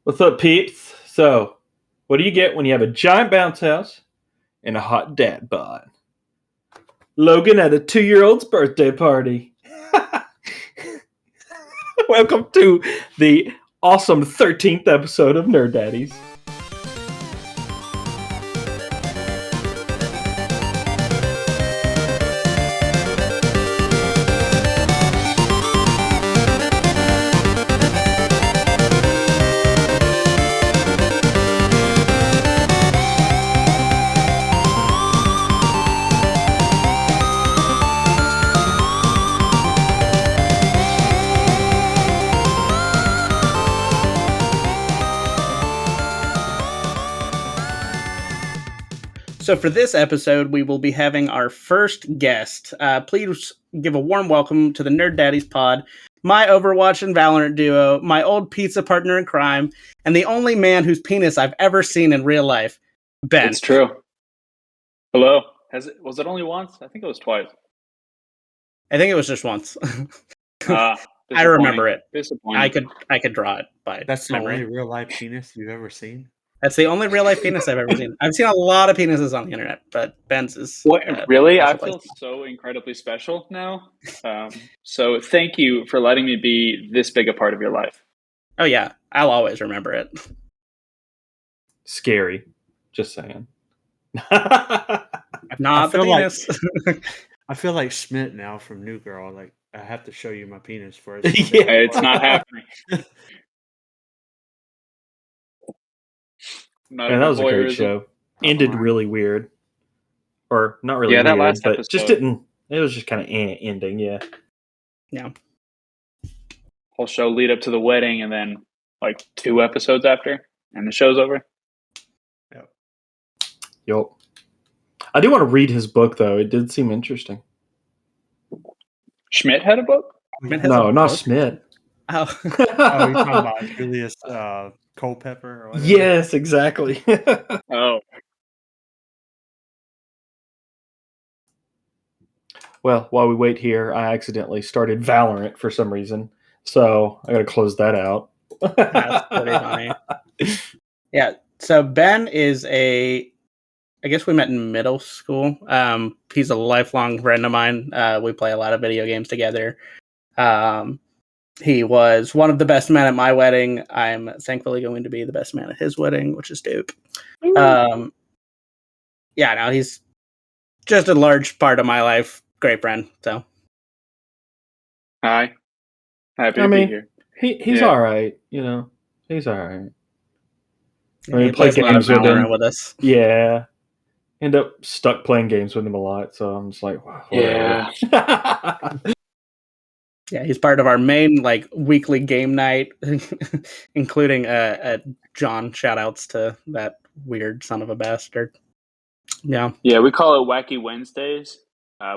What's up, peeps? So, what do you get when you have a giant bounce house and a hot dad bod? Logan at a 2-year-old's birthday party. Welcome to the awesome 13th episode of Nerd Daddies. So for this episode, we will be having our first guest. Please give a warm welcome to the Nerd Daddies pod, my Overwatch and Valorant duo, my old pizza partner in crime, and the only man whose penis I've ever seen in real life, Ben. It's true. Hello. Was it only once? I think it was twice. I think it was just once. I Disappointing. remember it. Disappointing. I could draw it by That's the memory. only real life penis you've ever seen? That's the only real life penis I've ever seen. I've seen a lot of penises on the internet, but Ben's is What, really? I special feel place. so incredibly special now. So thank you for letting me be this big a part of your life. Oh yeah, I'll always remember it. Scary. Just saying. Not the penis. I feel like Schmidt now from New Girl. Like, I have to show you my penis for it. Yeah. It's not happening. Man, that was a great show. Ended really weird. Or not really Yeah, that weird, last but episode. just didn't. It was just kind of ending, yeah. Yeah. Whole show lead up to the wedding and then like 2 episodes after and the show's over. Yup. I do want to read his book, though. It did seem interesting. Schmidt had a book? No, not Schmidt. Oh. Oh, you're talking about Julius Culpepper or whatever? Yes, exactly. Oh. Well, while we wait here, I accidentally started Valorant for some reason, so I got to close that out. That's pretty funny. Yeah, so Ben is I guess we met in middle school. He's a lifelong friend of mine. We play a lot of video games together. He was one of the best men at my wedding. I'm thankfully going to be the best man at his wedding, which is dope. Yeah, no, he's just a large part of my life. Great friend. So, Hi. Happy to be here. He's all right. You know, he's all right. yeah, he plays a lot of Valorant with us. Yeah. End up stuck playing games with him a lot, so I'm just like, wow, Yeah. Yeah, he's part of our main weekly game night, including John. Shout outs to that weird son of a bastard. Yeah. Yeah, we call it Wacky Wednesdays.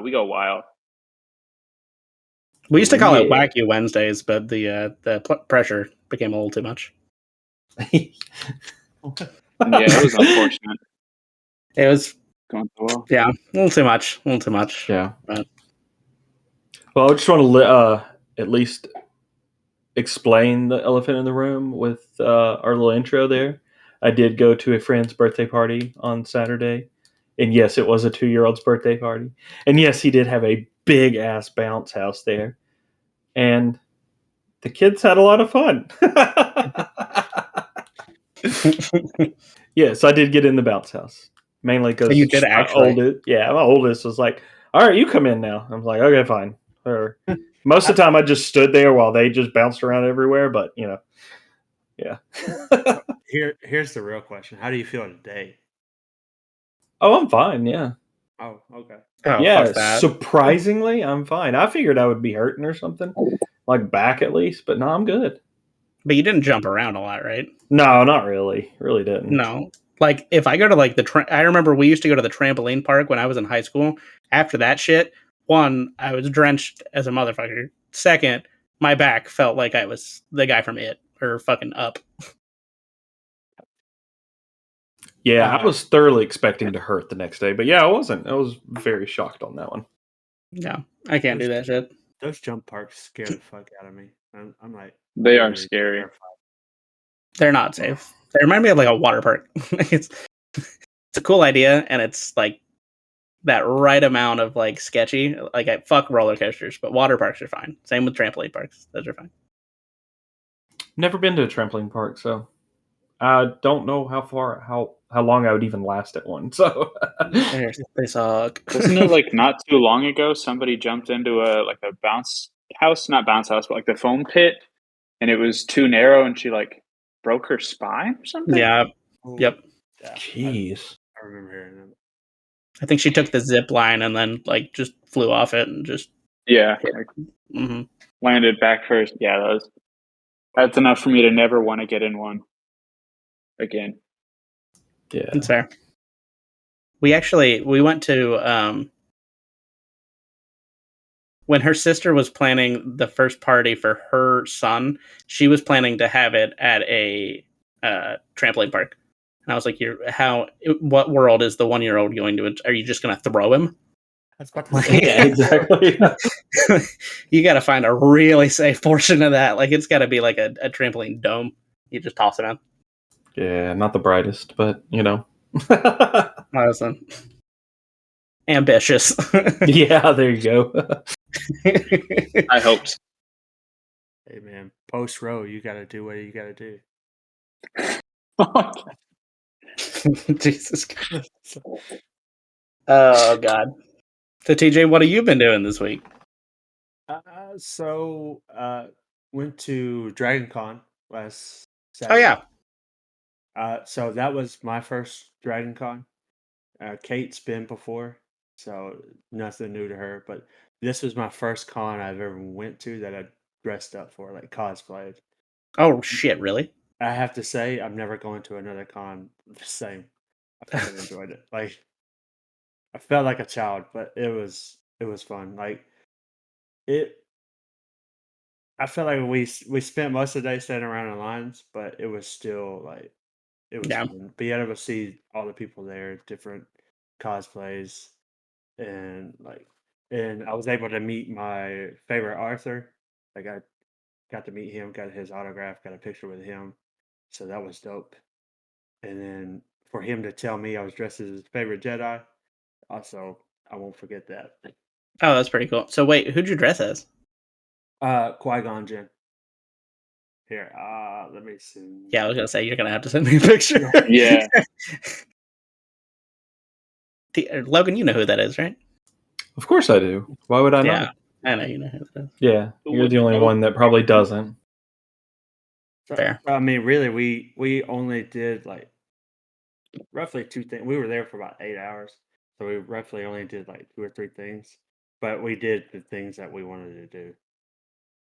We go wild. We used to call it Wacky Wednesdays, but the pressure became a little too much. Yeah, it was unfortunate. It was going so well. Yeah, a little too much. Yeah. But. Well, I just want to at least explain the elephant in the room with our little intro there. I did go to a friend's birthday party on Saturday. And yes, it was a 2-year-old's birthday party. And yes, he did have a big-ass bounce house there. And the kids had a lot of fun. Yes, I did get in the bounce house. Mainly because you did actually. my oldest was like, all right, you come in now. I was like, okay, fine. Or most of the time I just stood there while they just bounced around everywhere. But, you know, yeah. Here's the real question. How do you feel today? Oh, I'm fine, yeah. Oh, okay. Oh, yeah, surprisingly, I'm fine. I figured I would be hurting or something, like back at least, but no, I'm good. But you didn't jump around a lot, right? No, not really. Really didn't. No. Like, if I go to I remember we used to go to the trampoline park when I was in high school. After that shit, one, I was drenched as a motherfucker. Second, my back felt like I was the guy from It, or fucking Up. Yeah, I was thoroughly expecting to hurt the next day, but yeah, I wasn't. I was very shocked on that one. No, I can't do that shit. Those jump parks scare the fuck out of me. I'm like, they are scary. They're not safe. They remind me of like a water park. it's a cool idea, and it's like that right amount of like sketchy. Like I fuck roller coasters, but water parks are fine. Same with trampoline parks; those are fine. Never been to a trampoline park, so I don't know how long I would even last at one. So They suck. Wasn't it like not too long ago somebody jumped into a bounce house, not bounce house, but like the foam pit, and it was too narrow, and she like broke her spine or something? Yeah. Yep. Yeah, jeez. I remember hearing that. I think she took the zip line and then like just flew off it and just Yeah, hit. like Mhm. landed back first. Yeah, that's enough for me to never want to get in one again. Yeah. That's fair. We went to when her sister was planning the first party for her son, she was planning to have it at a trampoline park. And I was like, what world is the 1-year-old going to? Are you just going to throw him? That's about to say. Yeah, exactly. You got to find a really safe portion of that. Like it's got to be like a trampoline dome. You just toss it in. Yeah, not the brightest, but Awesome. Ambitious. yeah, there you go. I hope so. Hey man, post row, you gotta do what you gotta do. Jesus Christ. Oh God. So TJ, what have you been doing this week? So went to Dragon Con last Oh Saturday. yeah. So that was my first Dragon Con. Kate's been before, so nothing new to her. But this was my first con I've ever went to that I dressed up for, like cosplayed. Oh shit, really? I have to say, I'm never going to another con the same. I fucking enjoyed it. Like, I felt like a child, but it was fun. Like, it. I felt like we spent most of the day standing around in lines, but it was still like it was Yeah. fun. Be able to see all the people there, different cosplays, and I was able to meet my favorite Arthur. Like I got to meet him, got his autograph, got a picture with him, so that was dope. And then for him to tell me I was dressed as his favorite Jedi, also I won't forget that. Oh, that's pretty cool. So wait, who'd you dress as? Qui-Gon Jinn. Here, let me see. Yeah, I was gonna say you're gonna have to send me a picture. Yeah. Logan, you know who that is, right? Of course I do. Why would I Yeah, not? I know you know who that is. Yeah, Who you're the wouldn't only know? one that probably doesn't. Fair. I mean, really, we only did like roughly 2 things. We were there for about 8 hours, so we roughly only did like 2 or 3 things, but we did the things that we wanted to do.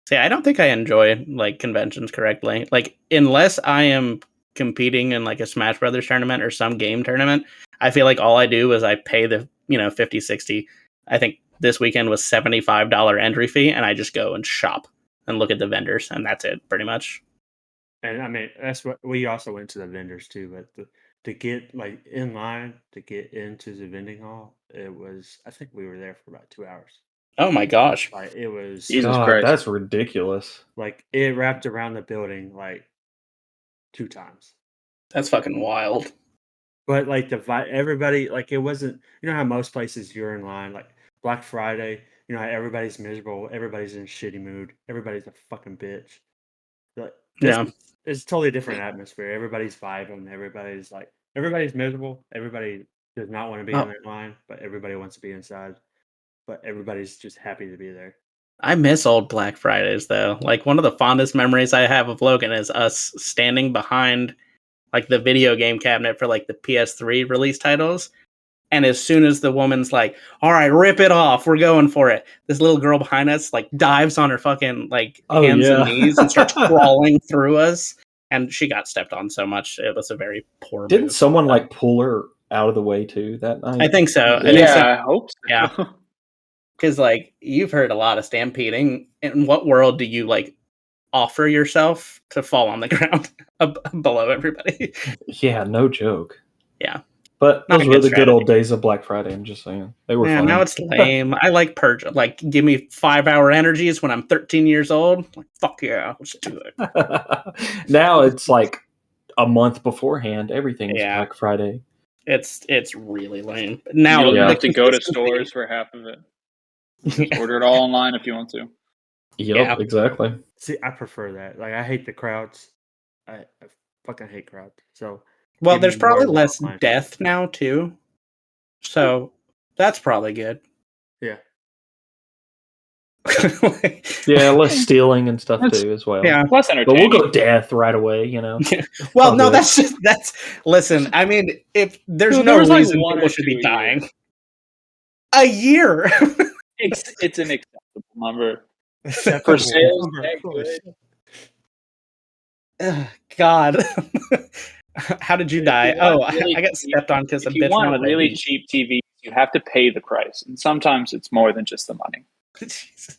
See, I don't think I enjoy like conventions correctly. Like, unless I am competing in like a Smash Brothers tournament or some game tournament, I feel like all I do is I pay the 50, 60. I think this weekend was $75 entry fee, and I just go and shop and look at the vendors, and that's it, pretty much. And I mean, that's what we also went to the vendors too, but to get like in line to get into the vending hall, it was, I think we were there for about 2 hours. Oh my gosh. Like it was Jesus God, Christ. that's ridiculous. like it wrapped around the building like 2 times. That's fucking wild. But like everybody, like it wasn't, you know how most places you're in line, like Black Friday, you know how everybody's miserable, everybody's in a shitty mood, everybody's a fucking bitch. Like this Yeah. is totally different atmosphere. Everybody's vibing, everybody's miserable, everybody does not want to be in Oh, that line, but everybody wants to be inside. But everybody's just happy to be there. I miss old Black Fridays though. Like one of the fondest memories I have of Logan is us standing behind like the video game cabinet for like the PS3 release titles. And as soon as the woman's like, "All right, rip it off, we're going for it," this little girl behind us like dives on her fucking like Oh, hands and yeah. knees and starts crawling through us. And she got stepped on so much; it was a very poor Didn't move. someone like pull her out of the way too that night? I think so. I Yeah. think so. Yeah, I hope so. Yeah. Because like you've heard a lot of stampeding. In what world do you like offer yourself to fall on the ground below everybody? Yeah, no joke. Yeah. But Not those a were good the good strategy. old days of Black Friday. I'm just saying they were Yeah, fun. now it's lame. I like purge. Like, give me 5-hour energies when I'm 13 years old. Like, fuck yeah, let's do it. Now it's like a month beforehand, everything's Yeah. Black Friday. It's really lame. Now You'll Yeah. have to go to consistency- stores for half of it. Just order it all online if you want to. Yep, Yeah. exactly. See, I prefer that. Like, I hate the crowds. I fucking hate crowds. So, Well, give there's me probably more less online. death now too, so that's probably good. Yeah. Yeah, less stealing and stuff That's- too as well. Yeah. Less But we'll entertaining. go death right away, you know. Well, all no, good. that's. Listen, I mean, if there's Dude, no there was, like, reason one people or should two be a year. dying. A year. It's an acceptable number. Acceptable For sales, number, that holy good. shit. Ugh, God. How did you If die? you want Oh, really I got cheap- stepped on because a If you bitch want wanted really a cheap TVs, you have to pay the price, and sometimes it's more than just the money. Jesus.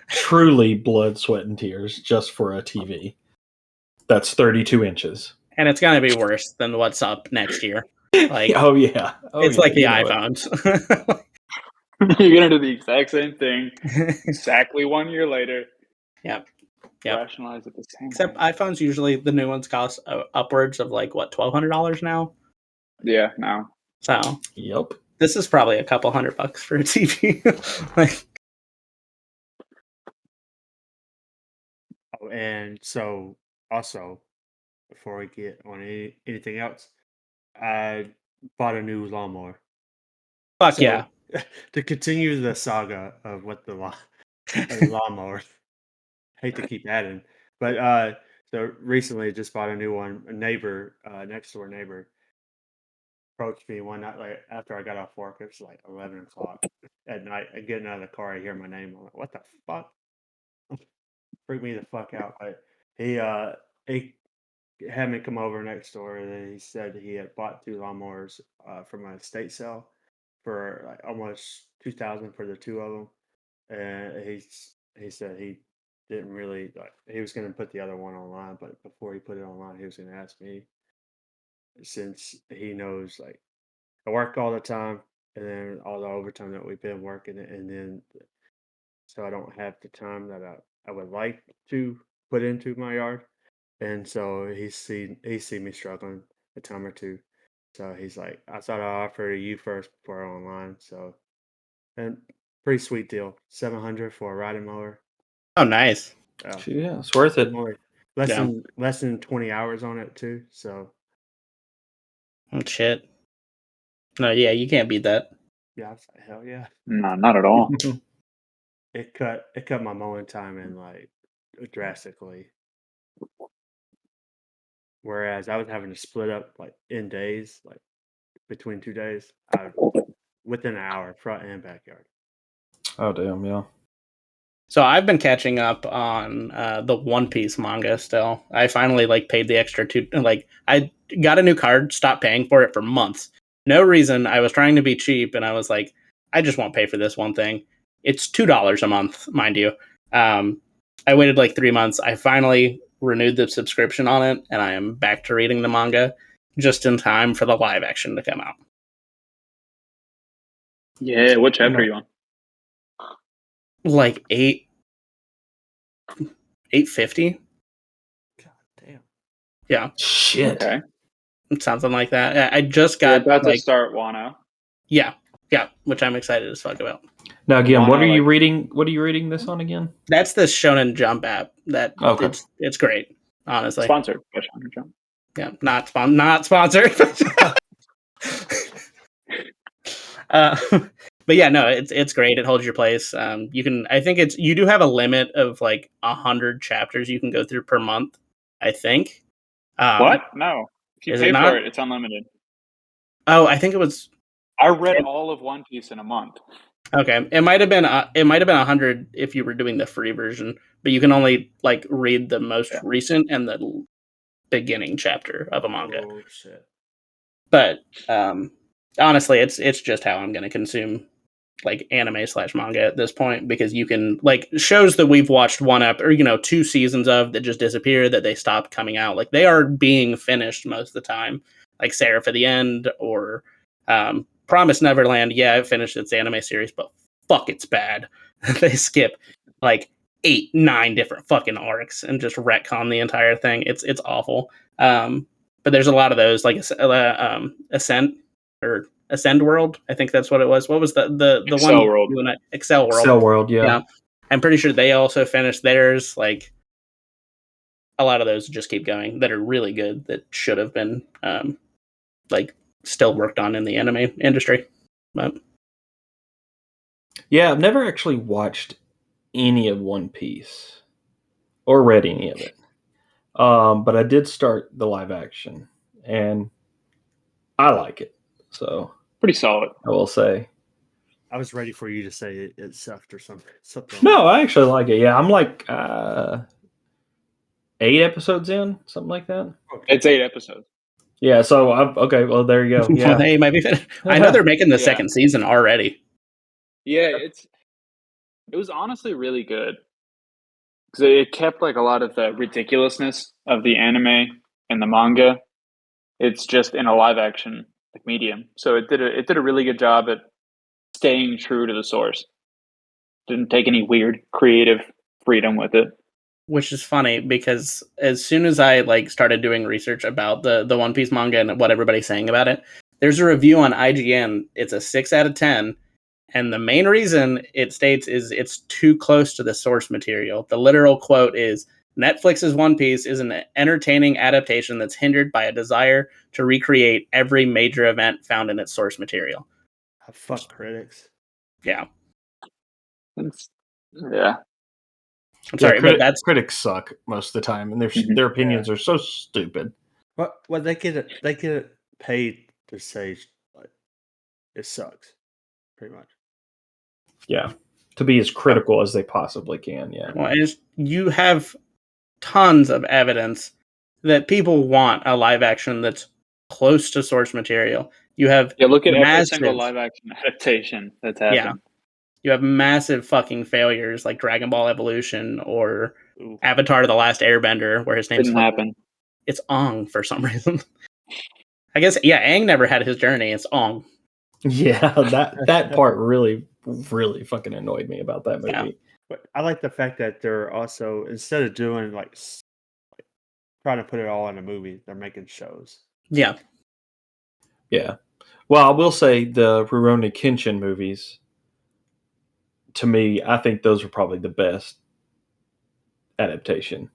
Truly blood, sweat, and tears just for a TV. That's 32 inches. And it's gonna be worse than what's up next year. Like Oh yeah. Oh, it's yeah, like the you know it. iPhones. You're gonna do the exact same thing exactly 1 year later. Yep. Rationalize it the same Except way. iPhones usually the new ones cost upwards of like what $1,200 now. Yeah, no. So Yep. this is probably a couple $100 for a TV. Like, Oh, and so also, before we get on anything else, I bought a new lawnmower. fuck So, yeah. to continue the saga of what the lawnmower, hate to keep adding, but so recently just bought a new one. A neighbor, next door neighbor, approached me one night, like after I got off work. It was like 11 o'clock at night. I getting out of the car, I hear my name. I'm like, what the fuck? Freak me the fuck out. But he had me come over next door, and then he said he had bought 2 lawnmowers from an estate sale for like almost 2,000 for the two of them. And he said he didn't really like. He was going to put the other one online, but before he put it online, he was going to ask me, since he knows like I work all the time, and then all the overtime that we've been working, and then so I don't have the time that I would like to put into my yard. And so he see me struggling a time or two. So he's like, I thought I'd offer to you first before online. So, and pretty sweet deal. 700 for a riding mower. Oh, nice. Yeah, it's worth it. Only Yeah. less than 20 hours on it too. So Oh, shit. No, yeah, you can't beat that. yeah, I was like, hell yeah. No, not at all. It cut my mowing time in like drastically. Whereas I was having to split up like in days, like between 2 days, within an hour, front and backyard. Oh damn, yeah. So I've been catching up on the One Piece manga still. I finally like paid the extra I got a new card, stopped paying for it for months. No reason. I was trying to be cheap and I was like, I just won't pay for this one thing. It's $2 a month, mind you. I waited like 3 months. I finally renewed the subscription on it and I am back to reading the manga just in time for the live action to come out. Yeah, what chapter are you on? Like 850. God damn. Yeah. Shit. Okay. Something like that. I just You're got about to like start Wano. yeah, which I'm excited as fuck about. Now again, what Wano, are you like- reading? What are you reading this on again? That's the Shonen Jump app. That Okay. it's great, honestly. Sponsored by Shonen Jump. Yeah, not sponsored. But yeah, no, it's great. It holds your place. You do have a limit of like 100 chapters you can go through per month. I think. What? No. If you is pay it for not? it, it's unlimited. Oh, I think it was I read all of One Piece in a month. okay. It might have been 100 if you were doing the free version, but you can only like read the most recent and the beginning chapter of a manga. Oh shit. But honestly, it's just how I'm going to consume like anime/manga at this point, because you can like shows that we've watched one up or 2 seasons of that just disappear, that they stopped coming out. Like they are being finished most of the time, like Seraph at the End or Promise Neverland. Yeah, it finished its anime series, but fuck, it's bad. They skip like 8, 9 different fucking arcs and just retcon the entire thing. It's awful. But there's a lot of those, like Ascent or Ascend World. I think that's what it was. What was the Excel one? World. Excel World. Excel World, yeah. I'm pretty sure they also finished theirs. Like a lot of those just keep going that are really good that should have been like still worked on in the anime industry. But Yeah, I've never actually watched any of One Piece or read any of it. But I did start the live action, and I like it. So Pretty solid. I will say. I was ready for you to say it sucked or something. No, I actually like it. Yeah, I'm like 8 episodes in, something like that. It's 8 episodes. Yeah, so okay. Well, there you go. Yeah, they might be finished. I know they're making the Yeah. second season already. Yeah, it was honestly really good because it kept like a lot of the ridiculousness of the anime and the manga. It's just in a live action like medium, so it did a really good job at staying true to the source. Didn't take any weird creative freedom with it. Which is funny because as soon as I like started doing research about the One Piece manga and what everybody's saying about it, there's a review on IGN. It's a 6 out of 10. And the main reason it states is it's too close to the source material. The literal quote is Netflix's One Piece is an entertaining adaptation that's hindered by a desire to recreate every major event found in its source material. Fuck critics. Yeah. Yeah. I'm sorry, but that's critics suck most of the time, and Mhm. their opinions are so stupid. Well, they get paid to say like it sucks, pretty much. Yeah, to be as critical as they possibly can. Yeah. well, you have tons of evidence that people want a live action that's close to source material. You have Look at every massive, single live action adaptation that's yeah, happened. you have massive fucking failures like Dragon Ball Evolution or Ooh. Avatar: The Last Airbender, where his name's Didn't happen. It's Ong for some reason. I guess Aang never had his journey. It's Ong. Yeah, that part really fucking annoyed me about that movie. Yeah. But I like the fact that they're also, instead of doing like trying to put it all in a movie, they're making shows. Yeah. Yeah. Well, I will say the Rurouni Kenshin movies, to me, I think those are probably the best adaptation,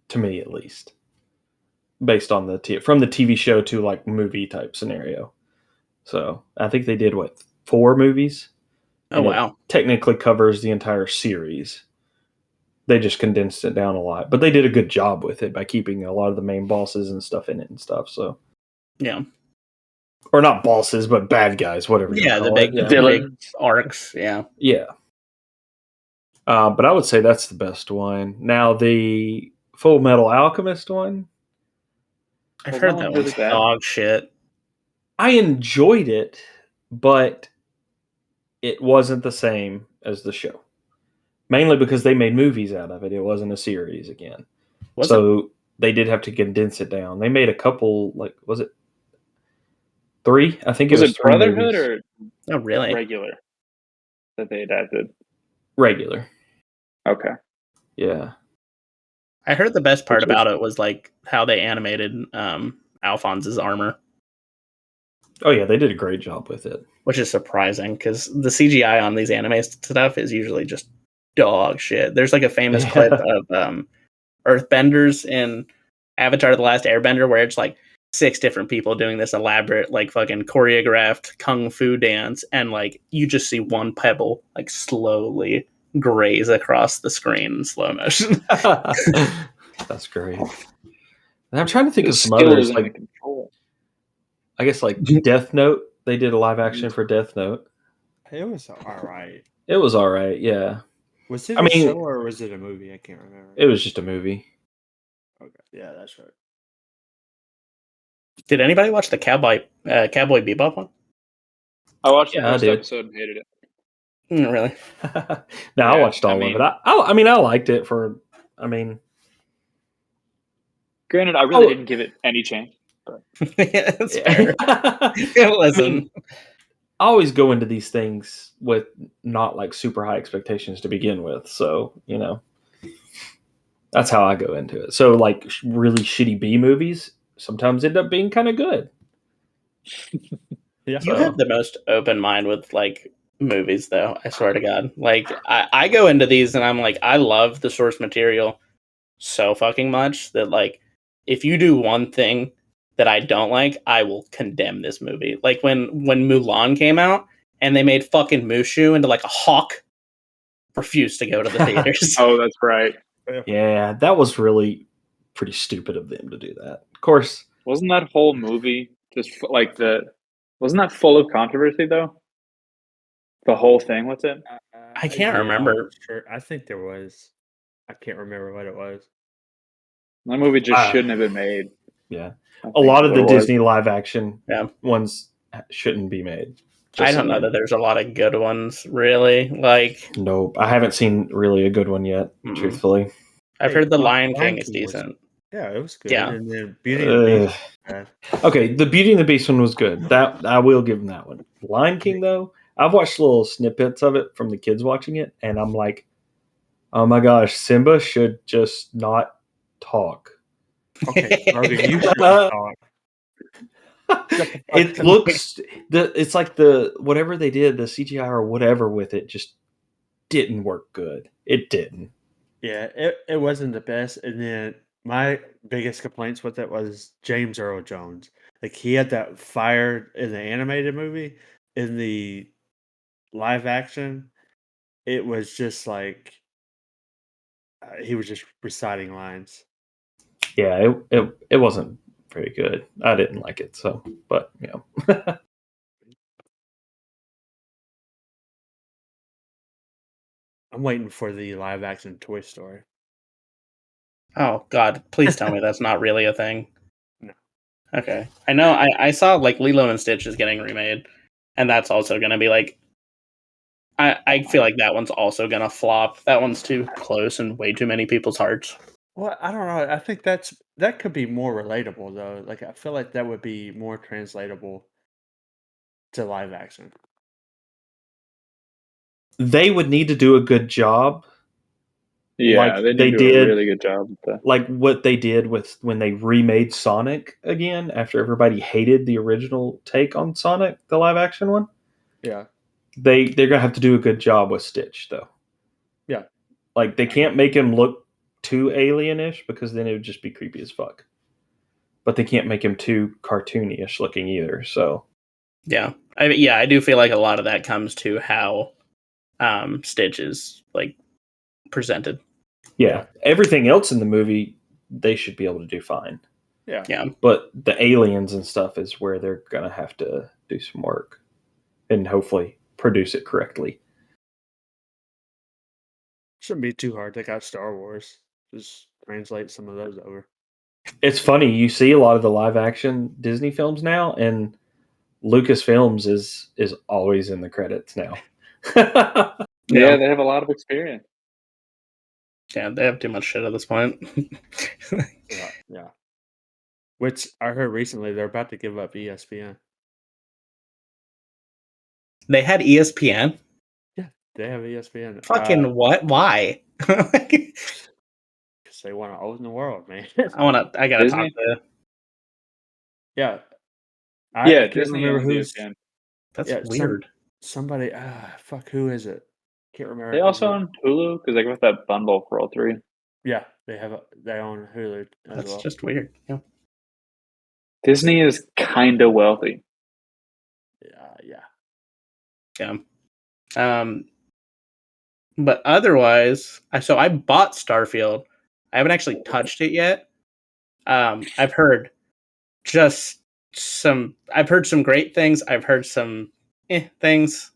to me at least, based on from the TV show to like movie type scenario. So I think they did 4 movies. Oh wow. It technically covers the entire series. They just condensed it down a lot, but they did a good job with it by keeping a lot of the main bosses and stuff in it and stuff. So Yeah. or not bosses, but bad guys, whatever. Yeah, the big, big arcs. Yeah. Yeah. But I would say that's the best one. Now the Full Metal Alchemist one, I've Well, heard no that one's one's really bad. dog shit. I enjoyed it, but it wasn't the same as the show. Mainly because they made movies out of it. It wasn't a series again. They did have to condense it down. They made a couple, like, was it 3? I think Was it was it 3 Brotherhood movies. Oh really? regular that they adapted? Regular. Okay. Yeah. I heard the best part Which was- about it was like how they animated Alphonse's armor, Oh, yeah, they did a great job with it. which is surprising because the CGI on these anime stuff is usually just dog shit. There's like a famous clip of Earthbenders in Avatar: The Last Airbender where it's like 6 different people doing this elaborate, like fucking choreographed kung fu dance, and like you just see one pebble like slowly graze across the screen in slow motion. That's great. And I'm trying to think The of some skill others, is in the like control. I guess like Death Note. They did a live action for Death Note. It was all right. It was all right. Yeah, Was it I a mean- show or was it a movie? I can't remember. it was just a movie. Okay, yeah, that's right. Did anybody watch the Cowboy Bebop one? I watched the Yeah, I first did. episode and hated it. Really? No, I Yeah, watched all I mean- of it. I mean, I liked it for. I mean, Granted, I really Oh. didn't give it any chance. Yeah, that's yeah. fair. Listen, I mean, I always go into these things with not like super high expectations to begin with. So, That's how I go into it. So like really shitty B movies sometimes end up being kind of good. Yeah. You So- have the most open mind with like movies, though. I swear to God. Like I go into these and I'm like, I love the source material so fucking much that like, if you do one thing that I don't like, I will condemn this movie. Like when Mulan came out and they made fucking Mushu into like a hawk, refused to go to the theaters. Oh, that's right. Yeah, that was really pretty stupid of them to do that. Of course, Wasn't that whole movie just like wasn't that full of controversy though? The whole thing with it? I can't Yeah, remember. Sure. I think there was. I can't remember what it was. That movie just Ah. shouldn't have been made. yeah, I a think lot is of what the it was. Disney live action Yeah. ones shouldn't be made. I Just don't know saying. that there's a lot of good ones, really. Like, Nope, I haven't seen really a good one yet. Mm-mm. Truthfully, I've Hey, heard The Lion Lion King is King was- decent. Yeah, it was good. Yeah. And then Beauty and the Beast. was bad. okay, the Beauty and the Beast one was good. That I will give them that one. Lion King though, I've watched little snippets of it from the kids watching it, and I'm like, oh my gosh, Simba should just not talk. Okay, Logan, you should talk. It looks it's like the whatever they did, the CGI or whatever with it just didn't work good. It didn't. Yeah, it wasn't the best. And then my biggest complaints with it was James Earl Jones. Like he had that fire in the animated movie. In the live action, it was just like he was just reciting lines. Yeah, it wasn't very good. I didn't like it. So, but you know, I'm waiting for the live action Toy Story. Oh God, please tell me that's not really a thing. No. Okay. I know I saw like Lilo and Stitch is getting remade, and that's also gonna be like I feel like that one's also gonna flop. That one's too close and way too many people's hearts. Well, I don't know. I think that could be more relatable though. Like I feel like that would be more translatable to live action. they would need to do a good job, Yeah, Like they need they to do a did- really good job with that. like what they did with when they remade Sonic again after everybody hated the original take on Sonic, the live action one. Yeah. They're gonna have to do a good job with Stitch though. Yeah. Like they can't make him look too alienish because then it would just be creepy as fuck. But they can't make him too cartoony-ish looking either. So Yeah. I do feel like a lot of that comes to how Stitch is like presented. yeah, everything else in the movie they should be able to do fine. Yeah. Yeah. But the aliens and stuff is where they're gonna have to do some work and hopefully produce it correctly. Shouldn't be too hard. They got Star Wars. Just translate some of those over. It's funny, you see a lot of the live action Disney films now, and Lucasfilms is always in the credits now. Yeah, they have a lot of experience. Yeah, they have too much shit at this point. Yeah. Which I heard recently they're about to give up ESPN. They had ESPN? Yeah, they have ESPN. Fucking what? Why? Because they want to own the world, man. I gotta Disney? talk to Yeah. Yeah, I can't Disney remember owns who's. ESPN. that's Yeah, weird. Somebody. Fuck. Who is it? Can't remember. They also own Hulu because they got that bundle for all three. Yeah, they own Hulu as That's well. just weird. Yeah. Disney is kind of wealthy. Yeah. But otherwise, I bought Starfield. I haven't actually touched it yet. I've heard I've heard some great things. I've heard some things.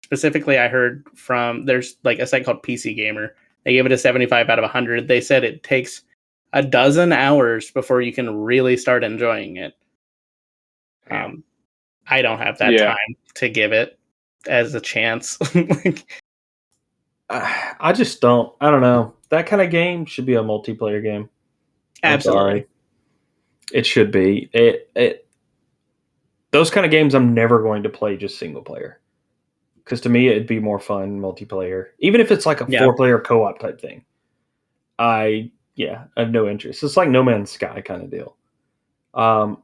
Specifically, I heard there's like a site called PC Gamer. They gave it a 75 out of 100. They said it takes a dozen hours before you can really start enjoying it. I don't have that time to give it as a chance. I just don't. I don't know. That kind of game should be a multiplayer game. I'm Absolutely. sorry. It should be. It those kind of games I'm never going to play just single player Because to me, it'd be more fun multiplayer, even if it's like a Yeah. 4-player co-op type thing. I have no interest. It's like No Man's Sky kind of deal.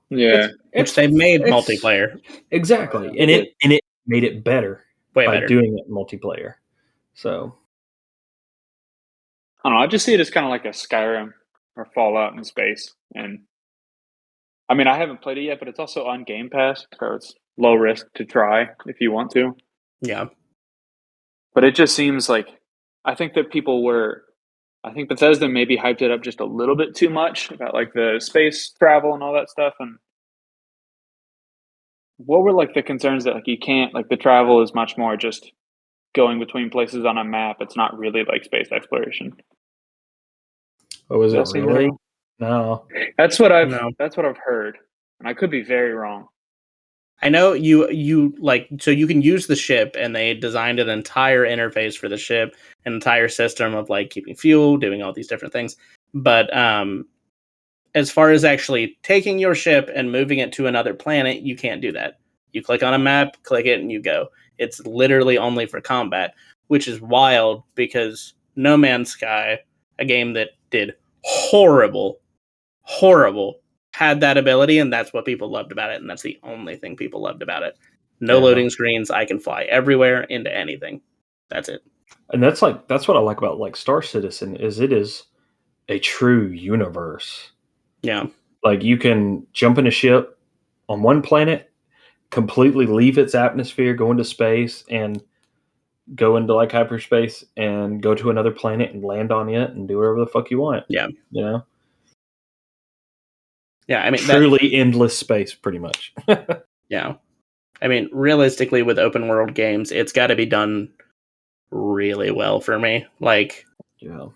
Yeah. Which they've made it's- multiplayer exactly, They did. and it made it better way by better. doing it multiplayer. So I don't know. I just see it as kind of like a Skyrim or Fallout in space. And I mean, I haven't played it yet, but it's also on Game Pass, so it's low risk to try if you want to. Yeah. But it just seems like I think that I think Bethesda maybe hyped it up just a little bit too much about like the space travel and all that stuff. And what were like the concerns that like you can't like the travel is much more just going between places on a map. It's not really like space exploration. what was Does it that seem really? wrong? No. That's what I've No. heard, and I could be very wrong. I know you like, so you can use the ship, and they designed an entire interface for the ship, an entire system of like keeping fuel, doing all these different things. But as far as actually taking your ship and moving it to another planet, you can't do that. You click on a map, click it, and you go. It's literally only for combat, which is wild because No Man's Sky, a game that did horrible, had that ability, and that's what people loved about it, and that's the only thing people loved about it. No Yeah. loading screens. I can fly everywhere into anything. That's it. And that's what I like about like Star Citizen is it is a true universe. Yeah. Like you can jump in a ship on one planet, completely leave its atmosphere, go into space, and go into like hyperspace, and go to another planet and land on it and do whatever the fuck you want. Yeah. You know, Yeah. I mean, truly endless space, pretty much. yeah. I mean, realistically, with open world games, it's got to be done really well for me. Like, Yeah.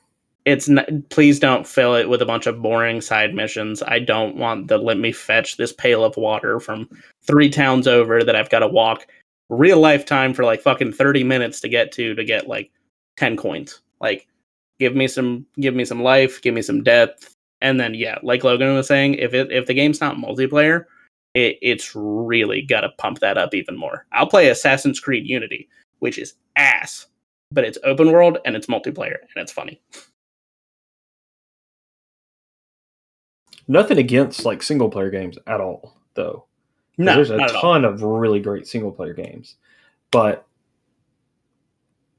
it's not, please don't fill it with a bunch of boring side missions. I don't want the let me fetch this pail of water from 3 towns over that I've got to walk real life time for like fucking 30 minutes to get like 10 coins. Like, give me some life, give me some depth, and then yeah, like Logan was saying, if the game's not multiplayer, it's really got to pump that up even more. I'll play Assassin's Creed Unity, which is ass, but it's open world and it's multiplayer and it's funny. Nothing against like single player games at all, though. No, There's a not at all. ton of really great single player games, but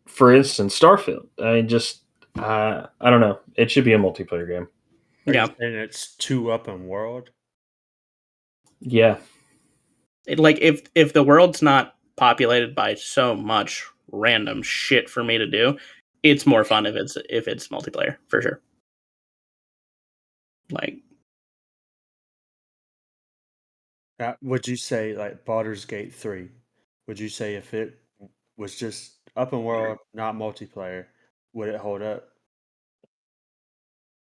for instance, Starfield. I don't know. It should be a multiplayer game. Yeah. And it's too open world. Yeah. Like if the world's not populated by so much random shit for me to do, it's more fun if it's multiplayer for sure. Like, Would you say like Baldur's Gate 3? Would you say if it was just open world, not multiplayer, would it hold up?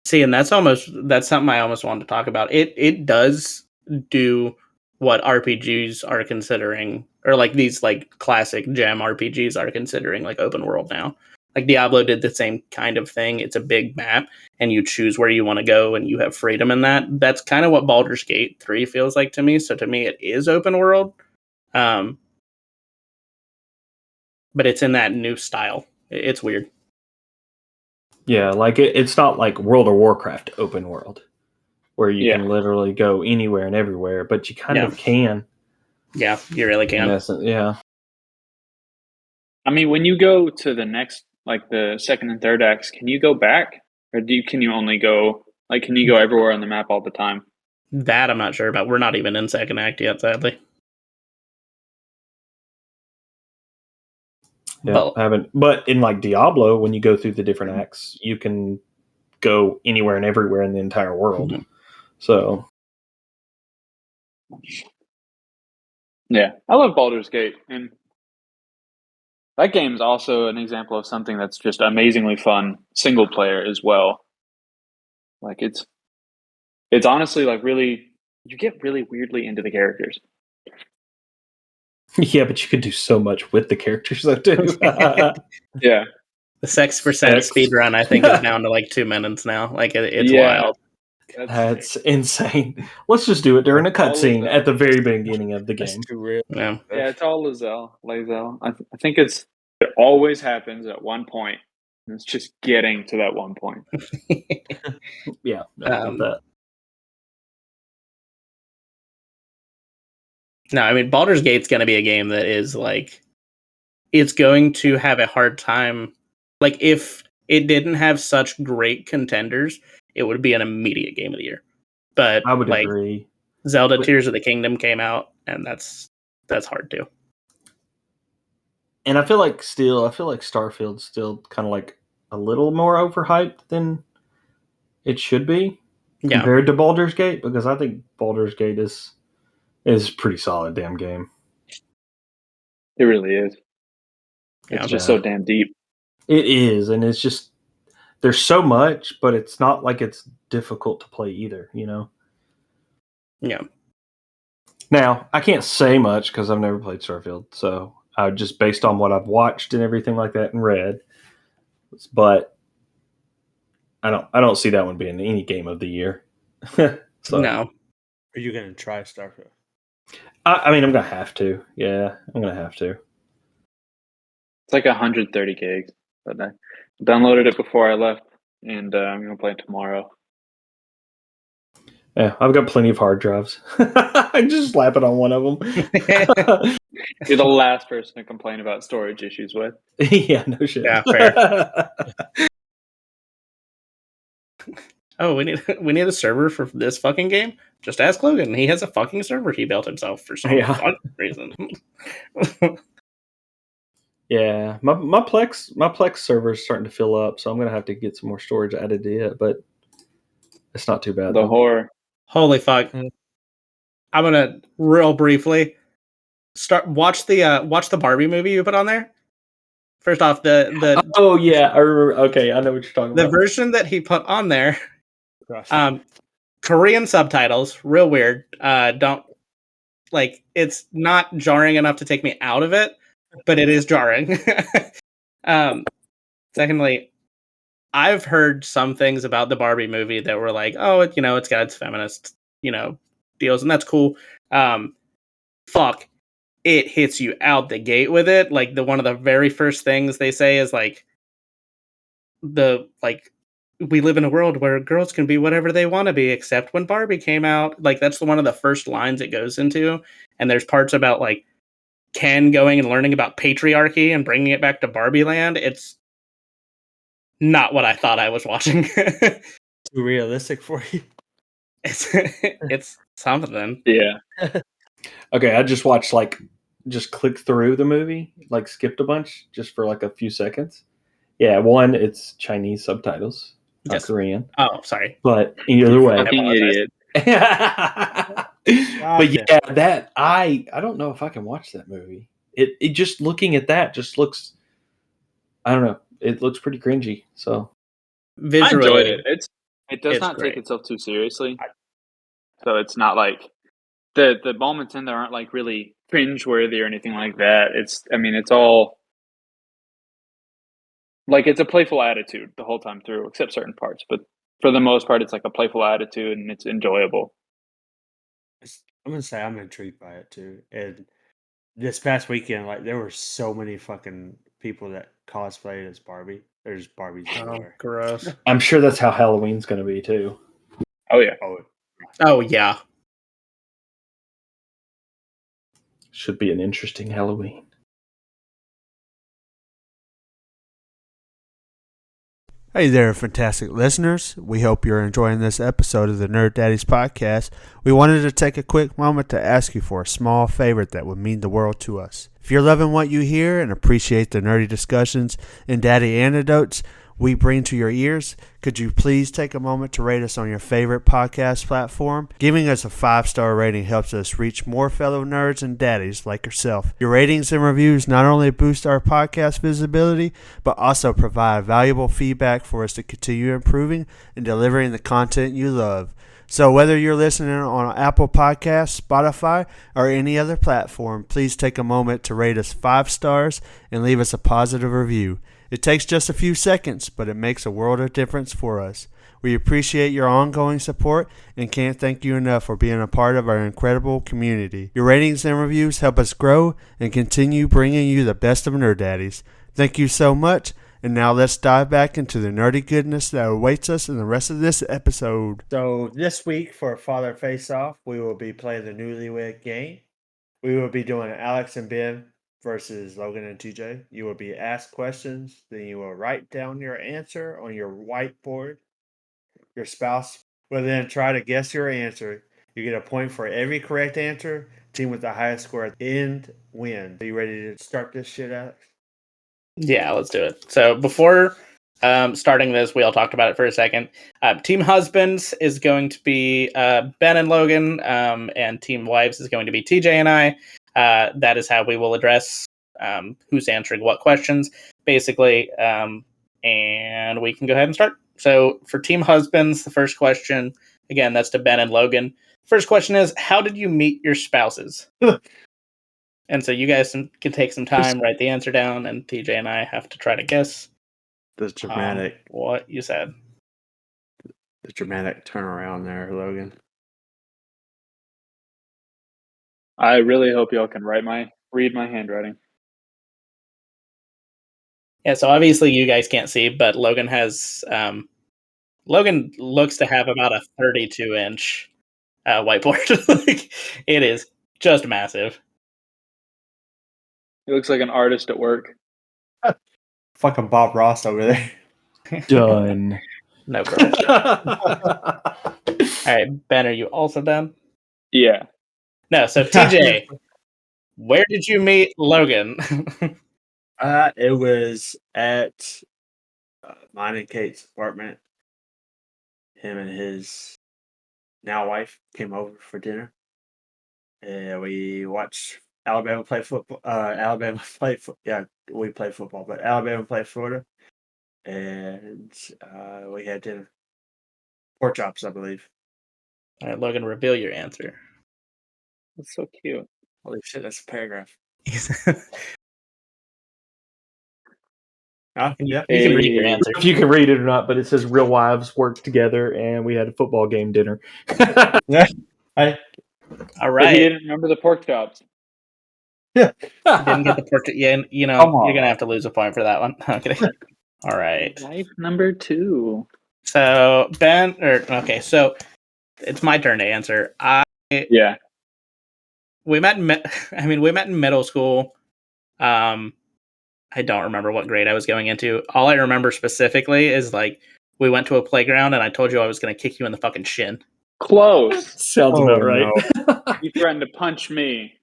see, and that's something I almost wanted to talk about. It does do what RPGs are considering, or like these like classic gem RPGs are considering, like open world now. Like Diablo did the same kind of thing. It's a big map, and you choose where you want to go, and you have freedom in that. That's kind of what Baldur's Gate 3 feels like to me. So to me, it is open world, but it's in that new style. It's weird. Yeah, like it's not like World of Warcraft open world where you Yeah. can literally go anywhere and everywhere, but you kind Yeah. of can. Yeah, you really In can. essence, yeah. I mean, when you go to the next, like the second and third acts, can you go back, or can you only go like can you go everywhere on the map all the time? That I'm not sure about. We're not even in second act yet, sadly. Yeah, But I haven't. But in like Diablo, when you go through the different acts, you can go anywhere and everywhere in the entire world. Mhm. So Yeah, I love Baldur's Gate, and that game is also an example of something that's just amazingly fun single player as well. Like it's honestly like really you get really weirdly into the characters. yeah, but you could do so much with the characters though too. Yeah, the 6% Sex. speed run, I think, is down to like 2 minutes now. Like it's yeah. wild. That's insane. Let's just do it during a cutscene at the very beginning of the That's game. too real. Yeah. Yeah, it's all Lae'zel. I think it always happens at one point. And it's just getting to that one point. Yeah, I get that. No, I mean, Baldur's Gate's going to be a game that is like, it's going to have a hard time. Like, if it didn't have such great contenders, it would be an immediate game of the year. But I would like, agree. Zelda Tears of the Kingdom came out, and that's hard too. And I feel like Starfield's still kind of like a little more overhyped than it should be compared to Baldur's Gate, because I think Baldur's Gate is a pretty solid damn game. It really is. It's just so damn deep. It is, and it's just there's so much, but it's not like it's difficult to play either, you know? Yeah. Now, I can't say much because I've never played Starfield, so I just based on what I've watched and everything like that and read. But I don't see that one being any game of the year. So, no. Are you going to try Starfield? I mean, I'm gonna have to. Yeah, I'm gonna have to. It's like 130 gigs. But I downloaded it before I left, and I'm gonna play it tomorrow. Yeah, I've got plenty of hard drives. I just slap it on one of them. You're the last person to complain about storage issues with. Yeah, no shit. Yeah, fair. Oh, we need a server for this fucking game? Just ask Logan. He has a fucking server he built himself for some fucking reason. Yeah, my Plex server is starting to fill up, so I'm gonna have to get some more storage added to it, but it's not too bad. The horror. Holy fuck! I'm gonna real briefly watch the Barbie movie you put on there. First off, the oh yeah, I remember. Okay, I know what you're talking about. The version that he put on there, Korean subtitles, real weird. Don't like, it's not jarring enough to take me out of it, but it is jarring. Secondly, I've heard some things about the Barbie movie that were like, oh, it's got its feminist, deals, and that's cool. Fuck, it hits you out the gate with it. Like, one of the very first things they say is like, we live in a world where girls can be whatever they want to be, except when Barbie came out. Like, that's one of the first lines it goes into. And there's parts about like Ken going and learning about patriarchy and bringing it back to Barbie land. It's not what I thought I was watching. Too realistic for you. It's something. Yeah. Okay, I just watched just click through the movie, like skipped a bunch just for like a few seconds. Yeah, one, it's Chinese subtitles, not Korean. Oh, sorry. But either way, fucking idiot. But yeah, that I don't know if I can watch that movie. It just looking at that just looks, I don't know. It looks pretty cringy. So visually, I enjoyed it. It does not take itself too seriously. So it's not like the moments in there aren't like really cringe-worthy or anything like that. It's all like, it's a playful attitude the whole time through, except certain parts. But for the most part, it's like a playful attitude, and it's enjoyable. I'm gonna say I'm intrigued by it too. And this past weekend, like, there were so many fucking people that cosplayed as Barbie. There's Barbies everywhere. Gross. I'm sure that's how Halloween's going to be too. Oh yeah. Oh yeah. Should be an interesting Halloween. Hey there, fantastic listeners. We hope you're enjoying this episode of the Nerd Daddies podcast. We wanted to take a quick moment to ask you for a small favor that would mean the world to us. If you're loving what you hear and appreciate the nerdy discussions and daddy anecdotes we bring to your ears, could you please take a moment to rate us on your favorite podcast platform? Giving us a 5-star rating helps us reach more fellow nerds and daddies like yourself. Your ratings and reviews not only boost our podcast visibility, but also provide valuable feedback for us to continue improving and delivering the content you love. So whether you're listening on Apple Podcasts, Spotify, or any other platform, please take a moment to rate us 5 stars and leave us a positive review. It takes just a few seconds, but it makes a world of difference for us. We appreciate your ongoing support and can't thank you enough for being a part of our incredible community. Your ratings and reviews help us grow and continue bringing you the best of Nerd Daddies. Thank you so much, and now let's dive back into the nerdy goodness that awaits us in the rest of this episode. So this week for Father Face Off, we will be playing the newlywed game. We will be doing Alex and Ben versus Logan and TJ. You will be asked questions, then you will write down your answer on your whiteboard. Your spouse will then try to guess your answer. You get a point for every correct answer. Team with the highest score at the end wins. Are you ready to start this shit, Alex? Yeah, let's do it. So before starting this, we all talked about it for a second. Team Husbands is going to be Ben and Logan, and Team Wives is going to be TJ and I. That is how we will address who's answering what questions, basically. And we can go ahead and start. So for Team Husbands, the first question, again, that's to Ben and Logan. First question is, how did you meet your spouses? And so you guys can take some time, write the answer down, and TJ and I have to try to guess The dramatic, what you said. the dramatic turnaround there, Logan. I really hope y'all can read my handwriting. Yeah, so obviously you guys can't see, but Logan has Logan looks to have about a 32-inch whiteboard. Like, it is just massive. He looks like an artist at work. Fucking Bob Ross over there. Done. No problem. All right, Ben, are you also done? Yeah. No, so TJ, where did you meet Logan? It was at mine and Kate's apartment. Him and his now wife came over for dinner. And we watched Alabama play football. Yeah, we played football, but Alabama played Florida. And we had dinner. Pork chops, I believe. All right, Logan, reveal your answer. That's so cute. Holy shit, that's a paragraph. You Yeah. can read your answer. If you can read it or not, but it says real wives worked together and we had a football game dinner. Yeah. All But he right. didn't remember the pork chops. Didn't get the portrait. Yeah, you know, Come on. you're gonna have to lose a point for that one. Okay. All right. Wife number 2. So Ben, so it's my turn to answer. Yeah. We met in middle school. I don't remember what grade I was going into. All I remember specifically is like we went to a playground and I told you I was gonna kick you in the fucking shin. Close. Sounds about right. You threatened to punch me.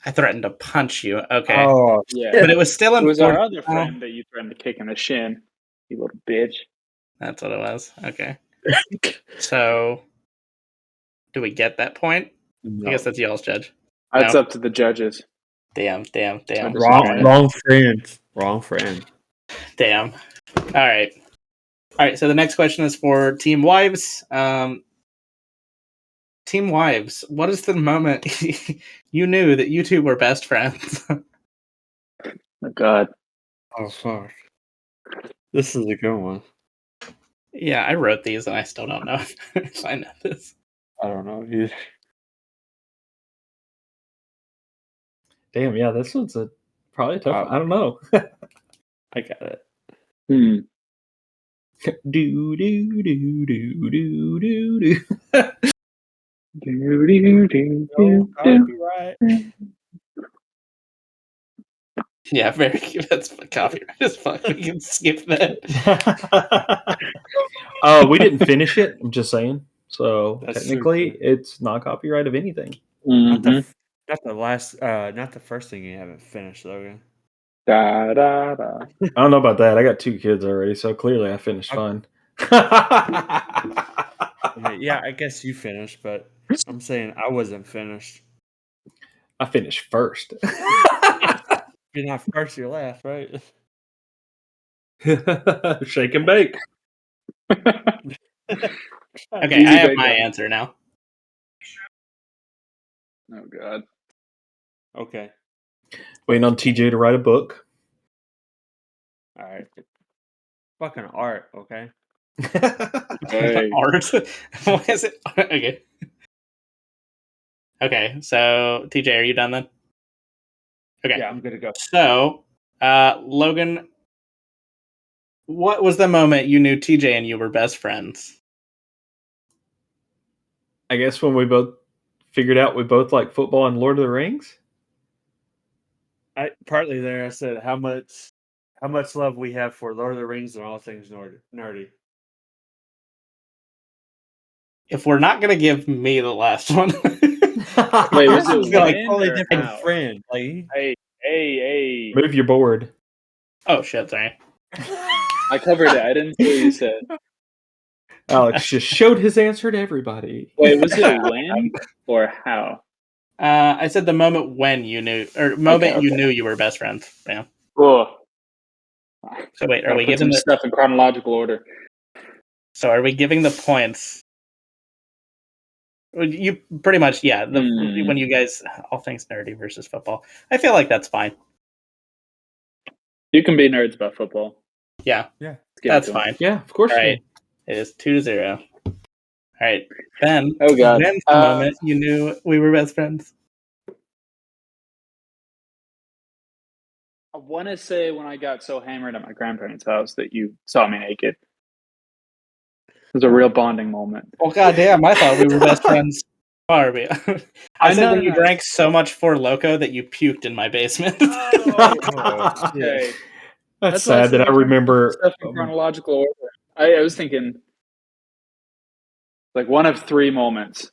I threatened to punch you. Okay. Oh, Yeah. But it was still It was our important. other friend that you threatened to kick in the shin. You little bitch. That's what it was. Okay. So do we get that point? no. I guess that's y'all's judge. That's No. up to the judges. Damn. Wrong friend. Wrong friend. Damn. All right. So the next question is for Team Wives. Team Wives, what is the moment you knew that you two were best friends? Oh, God. Oh, fuck. This is a good one. Yeah, I wrote these and I still don't know if I know this. I don't know either. Damn, yeah, this one's probably tough. I don't know. I got it. do do do do do do do. No copyright. Yeah, very good. That's copyright as fuck. We can skip that. We didn't finish it. I'm just saying. So That's technically, super. it's not copyright of anything. Not Mhm. the first thing you haven't finished, Logan. Da, da, da. I don't know about that. I got 2 kids already, so clearly I finished fine. Yeah, I guess you finished, but I'm saying I wasn't finished. I finished first. You're not first, you're last, right? Shake and bake. Okay, Easy I have bake my oven. answer now. Oh, God. Okay. Waiting on TJ to write a book. All right. Fucking art, okay? Hey. Art. What is it? Okay. Okay, so TJ, are you done then? Okay. Yeah, I'm good to go. So, Logan, what was the moment you knew TJ and you were best friends? I guess when we both figured out we both like football and Lord of the Rings. I partly there. I said how much love we have for Lord of the Rings and all things nerdy. If we're not gonna give me the last one, Wait, was I it feel like when totally or different how? friend. Like, Hey. Move your board. oh shit, sorry. I covered it. I didn't see what you said. Alex just showed his answer to everybody. Wait, was it when or how? I said the moment when you knew, or moment you Okay. knew you were best friends. Yeah. Oh, So wait, are gotta we put giving some the? stuff in chronological order. So are we giving the points? You pretty much, yeah. When you guys, all things nerdy versus football, I feel like that's fine. You can be nerds about football. Yeah, yeah. Let's give that's it to 'em. fine. Yeah, of course. All you right, it is 2-0. All right, Ben. Oh, God. When's the moment you knew we were best friends? I want to say when I got so hammered at my grandparents' house that you saw me naked. It was a real bonding moment. Oh goddamn! I thought we were best friends. Barbie. I said know, when you no. drank so much Four Loko that you puked in my basement. Oh, shit. Hey, That's why I sad said that I I'm trying to put remember. stuff in chronological order. I was thinking like one of three moments.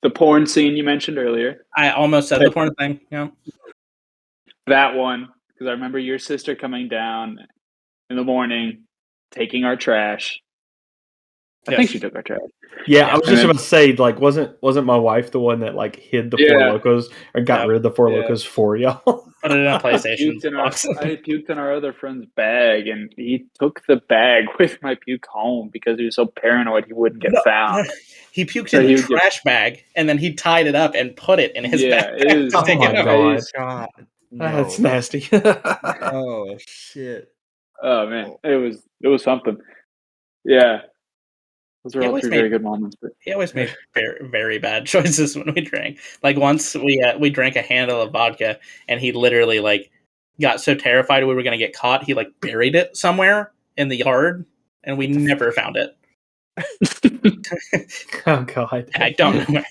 The porn scene you mentioned earlier. I almost said the porn thing. Yeah. That one, because I remember your sister coming down in the morning, taking our trash. I think she took our trash. Yeah, Yeah. I was just about to say, like, wasn't my wife the one that like hid the Four Yeah. Locos or got Yep. rid of the Four Yeah. Locos for y'all? Put it in a PlayStation Puked in box. I had puked in our other friend's bag, and he took the bag with my puke home because he was so paranoid he wouldn't get found. He puked So in he the would get- trash bag, and then he tied it up and put it in his Yeah, backpack it was- to Oh take my it out. God. God, That's no. nasty. Oh shit. Oh man, it was something. Yeah, those He were all always three made very good moments. But he always made very, very bad choices when we drank. Like once we drank a handle of vodka, and he literally like got so terrified we were gonna get caught, he like buried it somewhere in the yard, and we never found it. Oh God. And I don't know where.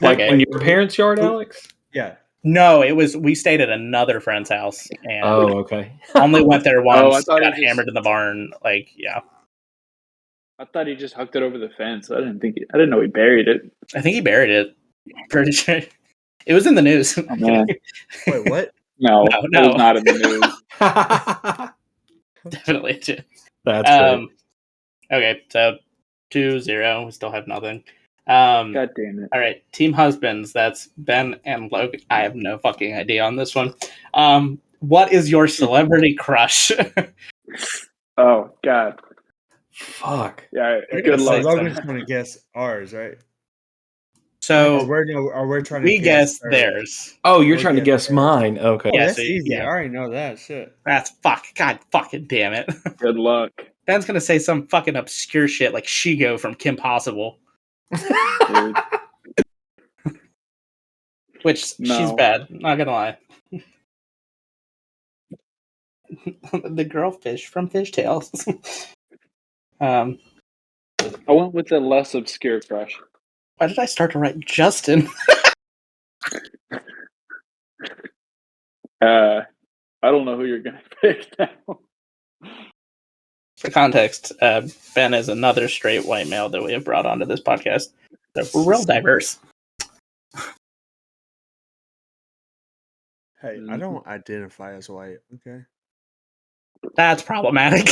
Like Okay. in your parents' yard, Alex? Yeah. No, it was we stayed at another friend's house and Oh, okay. only went there I once, thought got he just- hammered in the barn. Like, yeah. I thought he just hucked it over the fence. I didn't know he buried it. I think he buried it. Pretty sure. It was in the news. Oh man, Wait, what? no, No, it no. was not in the news. Definitely. That's great. Okay, so 2-0. We still have nothing. God damn it! All right, team husbands. That's Ben and Logan. I have no fucking idea on this one. What is your celebrity crush? Oh God, Fuck. yeah. We're Good gonna say luck. Logan's gonna guess ours, right? So we're trying to we guess guessed theirs. Oh, you're We'll trying to guess guess mine. Okay. Oh, Yeah, that's so, easy. yeah. I already know that shit. That's fuck. God fucking damn it. Good luck, Ben's gonna say some fucking obscure shit like Shigo from Kim Possible, dude. which she's No. bad. Not gonna lie. The girl fish from Fishtails. I went with a less obscure crush. Why did I start to write Justin? I don't know who you're gonna pick now. For context, Ben is another straight white male that we have brought onto this podcast. So we're real diverse. Hey, I don't identify as white. Okay. That's problematic.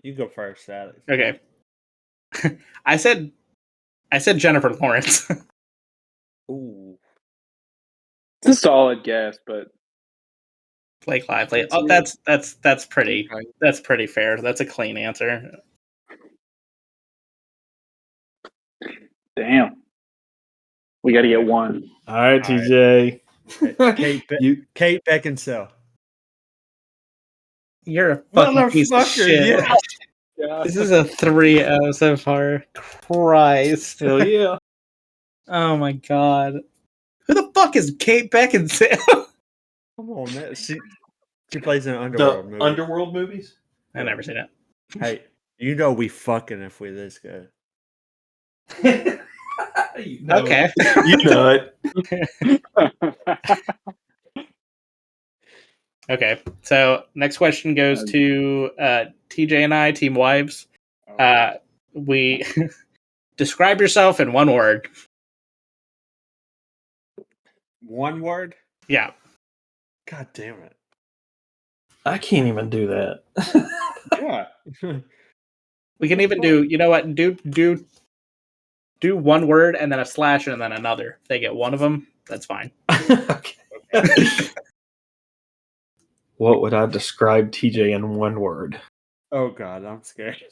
You go first, Alex. Okay. I said Jennifer Lawrence. Ooh. It's a solid guess, but Blake Lively. Oh, that's pretty. Okay. That's pretty fair. That's a clean answer. damn, we got to get one. All right, TJ. Kate Beckinsale. You're a fucking piece of Motherfucker, shit. yeah. Yeah. This is a 3-0 so far. Christ. Hell yeah. Oh my god. Who the fuck is Kate Beckinsale? Come on, man. She plays in an The Underworld movie. Underworld movies? I never seen it. Hey, you know we fucking if we this good. You know Okay. it. You know it. Okay. So next question goes to TJ and I, Team Wives. We describe yourself in one word. One word? Yeah. God damn it. I can't even do that. Yeah. We can even do, you know what? Do one word and then a slash and then another. If they get one of them, that's fine. Okay. What would I describe TJ in one word? Oh god, I'm scared.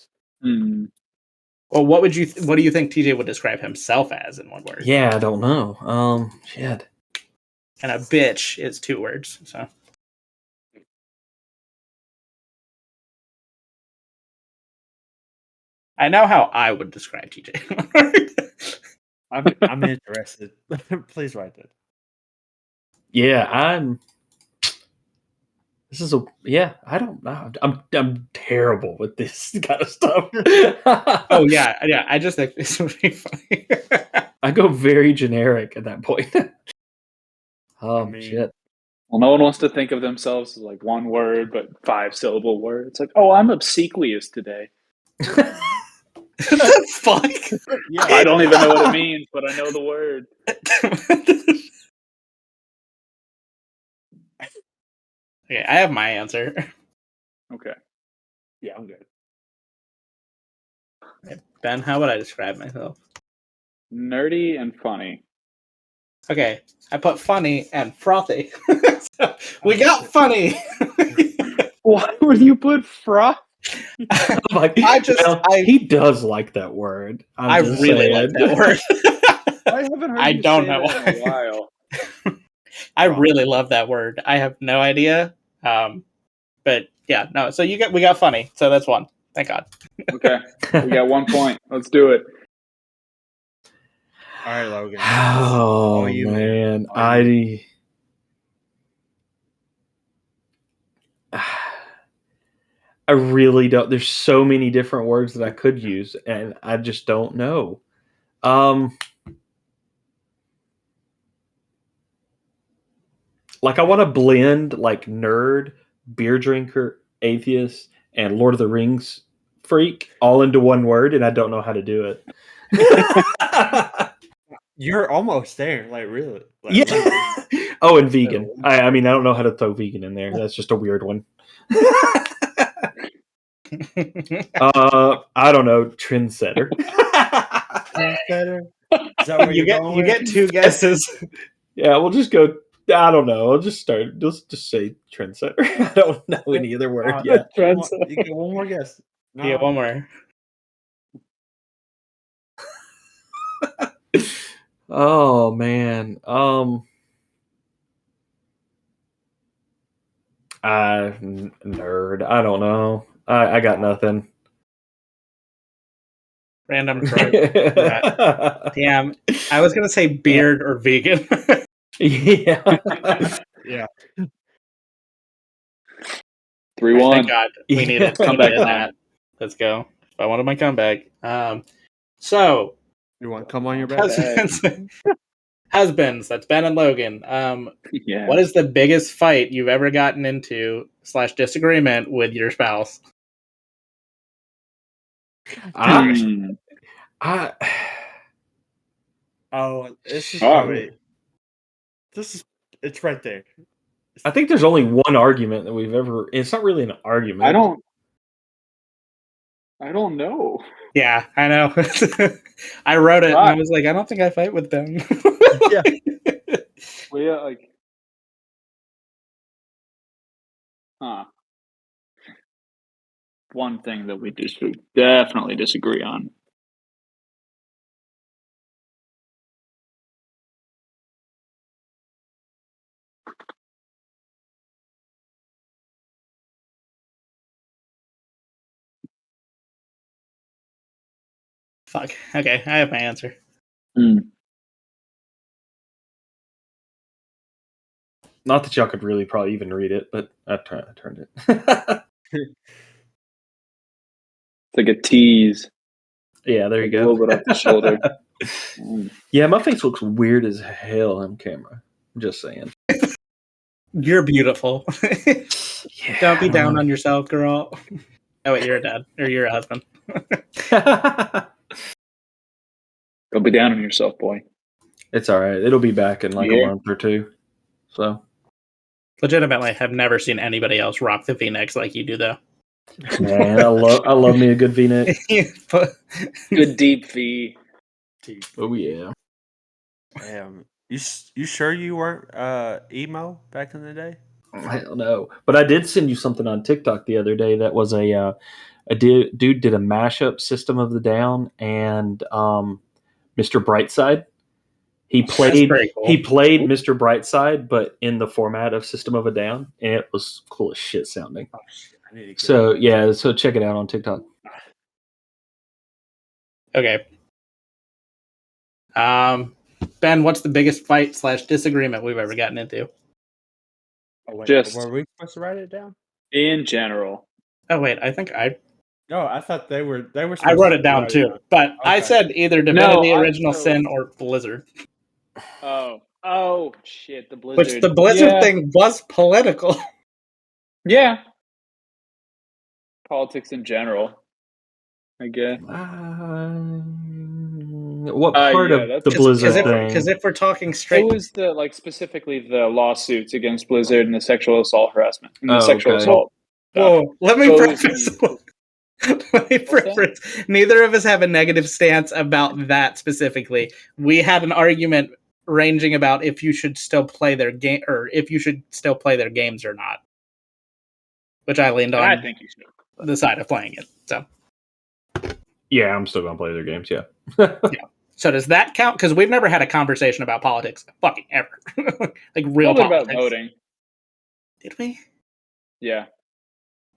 Well, what do you think TJ would describe himself as in one word? Yeah, I don't know. Shit. And a bitch is 2 words. So I know how I would describe TJ. I'm interested. Please write that. Yeah, I don't know. I'm terrible with this kind of stuff. Oh yeah. I just think this would be funny. I go very generic at that point. Shit. Well, no one wants to think of themselves as like one word, but 5-syllable word. It's like, oh, I'm obsequious today. The fuck? Yeah. I don't even know what it means, but I know the word. Okay, I have my answer. Okay. Yeah, I'm good. Ben, how would I describe myself? Nerdy and funny. Okay, I put funny and frothy. So, we got funny. Why would you put froth? Like, he does like that word. I really like that word. I haven't heard I you don't say know that in a while. I really love that word. I have no idea. But yeah, no. So we got funny. So that's one. Thank God. Okay, we got 1 point. Let's do it. All right, Logan. Oh you, man, I really don't. There's so many different words that I could use, and I just don't know. Like I want to blend like nerd, beer drinker, atheist, and Lord of the Rings freak all into one word, and I don't know how to do it. You're almost there, like really. Like, Yeah. really. Oh, and vegan. I mean, I don't know how to throw vegan in there. That's just a weird one. I don't know. Trendsetter. Trendsetter? Is that where you get 2 guesses. Yeah, we'll just go. I don't know. I'll just start. Let's just say trendsetter. I don't know any other word yet. You get one more guess. No. Yeah, one more. Oh man. Nerd. I don't know. I got nothing. Random trope. Damn. I was gonna say beard or vegan. Yeah. Yeah. 3-1. Thank God. We needed Comeback time. that. Let's go. I wanted my comeback. So You want to come on your back? Husbands. That's Ben and Logan. Yeah. What is the biggest fight you've ever gotten into / disagreement with your spouse? This is probably. It's right there. I think there's only one argument that we've ever. It's not really an argument. I don't know. Yeah, I know. I wrote it and I was like, I don't think I fight with them. Yeah. Well, yeah, like, one thing that we definitely disagree on. Fuck. Okay, I have my answer. Not that y'all could really probably even read it, but I turned it. It's like a tease. Yeah, there you Like go. a little bit off the shoulder. Yeah, my face looks weird as hell on camera. I'm just saying. You're beautiful. Yeah, Don't be down on yourself, girl. Oh wait, you're a dad or you're a husband. Don't be down on yourself, boy. It's all right. It'll be back in like a Yeah. month or two. So, Legitimately, have never seen anybody else rock the V-necks like you do, though. man, I love me a good V-neck. Good deep V. Oh yeah. You sure you weren't emo back in the day? I don't know, but I did send you something on TikTok the other day that was a dude did a mashup System of the Down and Mr. Brightside. He played cool. Mr. Brightside, but in the format of System of a Down, and it was cool as shit sounding. Oh, shit, I need to get So that. yeah, so check it out on TikTok. Okay. Ben, what's the biggest fight / disagreement we've ever gotten into? Oh, wait, Just- were we supposed to write it down? In general. Oh wait, I think No, I thought they were. They were. I supposed wrote to it down write too, but I Okay. said either Divinity: No, Original so- Sin or Blizzard. Oh shit, the Blizzard. Which the Blizzard Yeah. thing was political. Yeah. Politics in general, I guess. What part yeah, of that's- the Blizzard thing? Because if we're talking It straight, was specifically the lawsuits against Blizzard and the sexual assault harassment and the Oh, sexual okay. assault. whoa, let me Those preface. two. Let me What's that? preface. Neither of us have a negative stance about that specifically. We had an argument ranging about if you should still play their game or if you should still play their games or not, which I leaned And on I think you should. the side of playing it. So, Yeah, I'm still gonna play their games. Yeah. so does that count? Because we've never had a conversation about politics, fucking ever, like real A little bit politics. about voting. Did we? Yeah.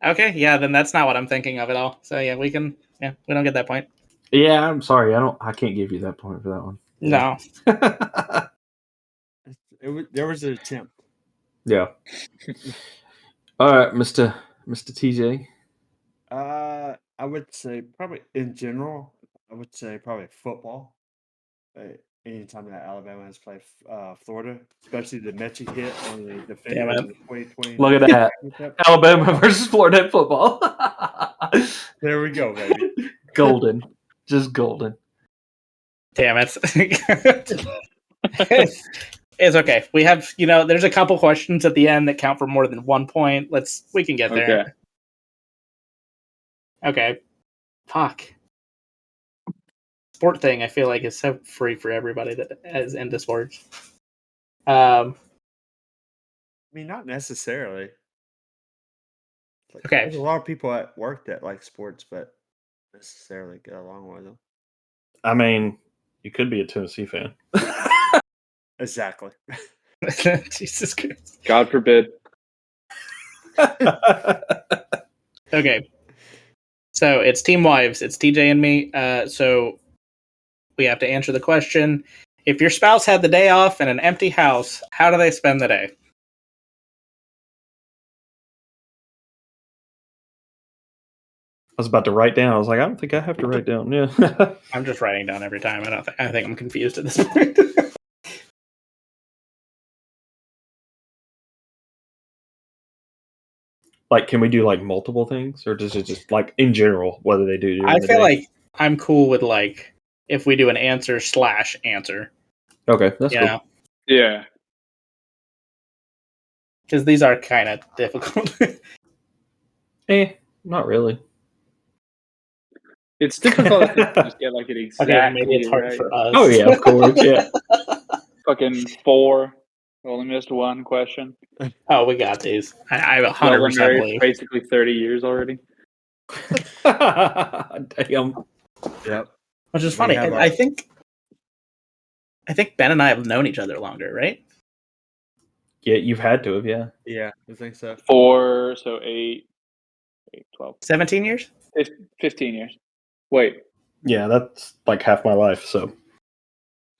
Okay, yeah, then that's not what I'm thinking of at all. So yeah, we don't get that point. Yeah, I'm sorry. I can't give you that point for that one. No. There was an attempt. Yeah. All right, Mr. TJ. I would say probably in general. I would say probably football. Anytime that Alabama has played Florida, especially the Mechie hit on the defender Damn it. in the 2020. Look at that. Alabama versus Florida in football. There we go, baby. Golden. Just golden. Damn it. It's okay. We have, there's a couple questions at the end that count for more than 1 point. We can get there. Okay. Fuck. Sport thing, I feel like, is so free for everybody that is into sports. I mean, not necessarily. Okay. There's a lot of people at work that like sports, but necessarily get along with them. I mean, you could be a Tennessee fan. Exactly. Jesus Christ. God forbid. Okay. So it's Team Wives. It's TJ and me. So we have to answer the question. If your spouse had the day off in an empty house, how do they spend the day? I was about to write down. I was like, I don't think I have to write down. Yeah. I'm just writing down every time. I think I'm confused at this point. Like, can we do like multiple things, or does it just like in general whether they do? I feel like I'm cool with like if we do an answer / answer. Okay, that's You cool. know, Yeah. because these are kind of difficult. Not really. It's difficult to just get like it exactly Okay, maybe it's hard right. for us. Oh yeah, of course. Yeah. Fucking 4. Only missed one question. Oh, we got these. I Y'all 100% married believe. basically 30 years already. Damn. Yep. Which is We funny. have I think Ben and I have known each other longer, right? Yeah, you've had to have. Yeah. Yeah, I think so. 4, so 8, 12, 17 years? 15 years. Wait. Yeah, that's like half my life. So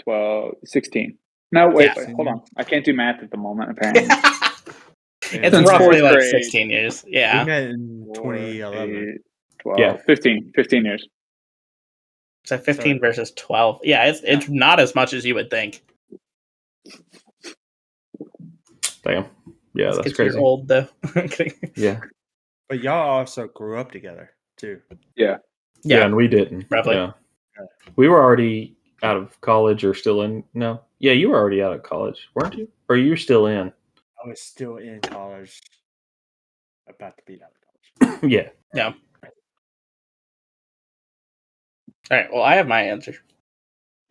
12, 16. No, wait, Yeah. hold on. I can't do math at the moment, apparently. It's Since roughly fourth like grade. 16 years. We Yeah. met in 4, 2011. 8, 12, Yeah. 15 years. So 15 versus 12. Yeah, it's not as much as you would think. damn. Yeah, that's 'Cause crazy. you're old though. Yeah. But y'all also grew up together too. Yeah, Yeah. and we didn't. Roughly. Yeah. We were already out of college or still in. No. Yeah, you were already out of college, weren't you? Or you were still in? I was still in college, about to be out of college. Yeah. Yeah. All right. Well, I have my answer.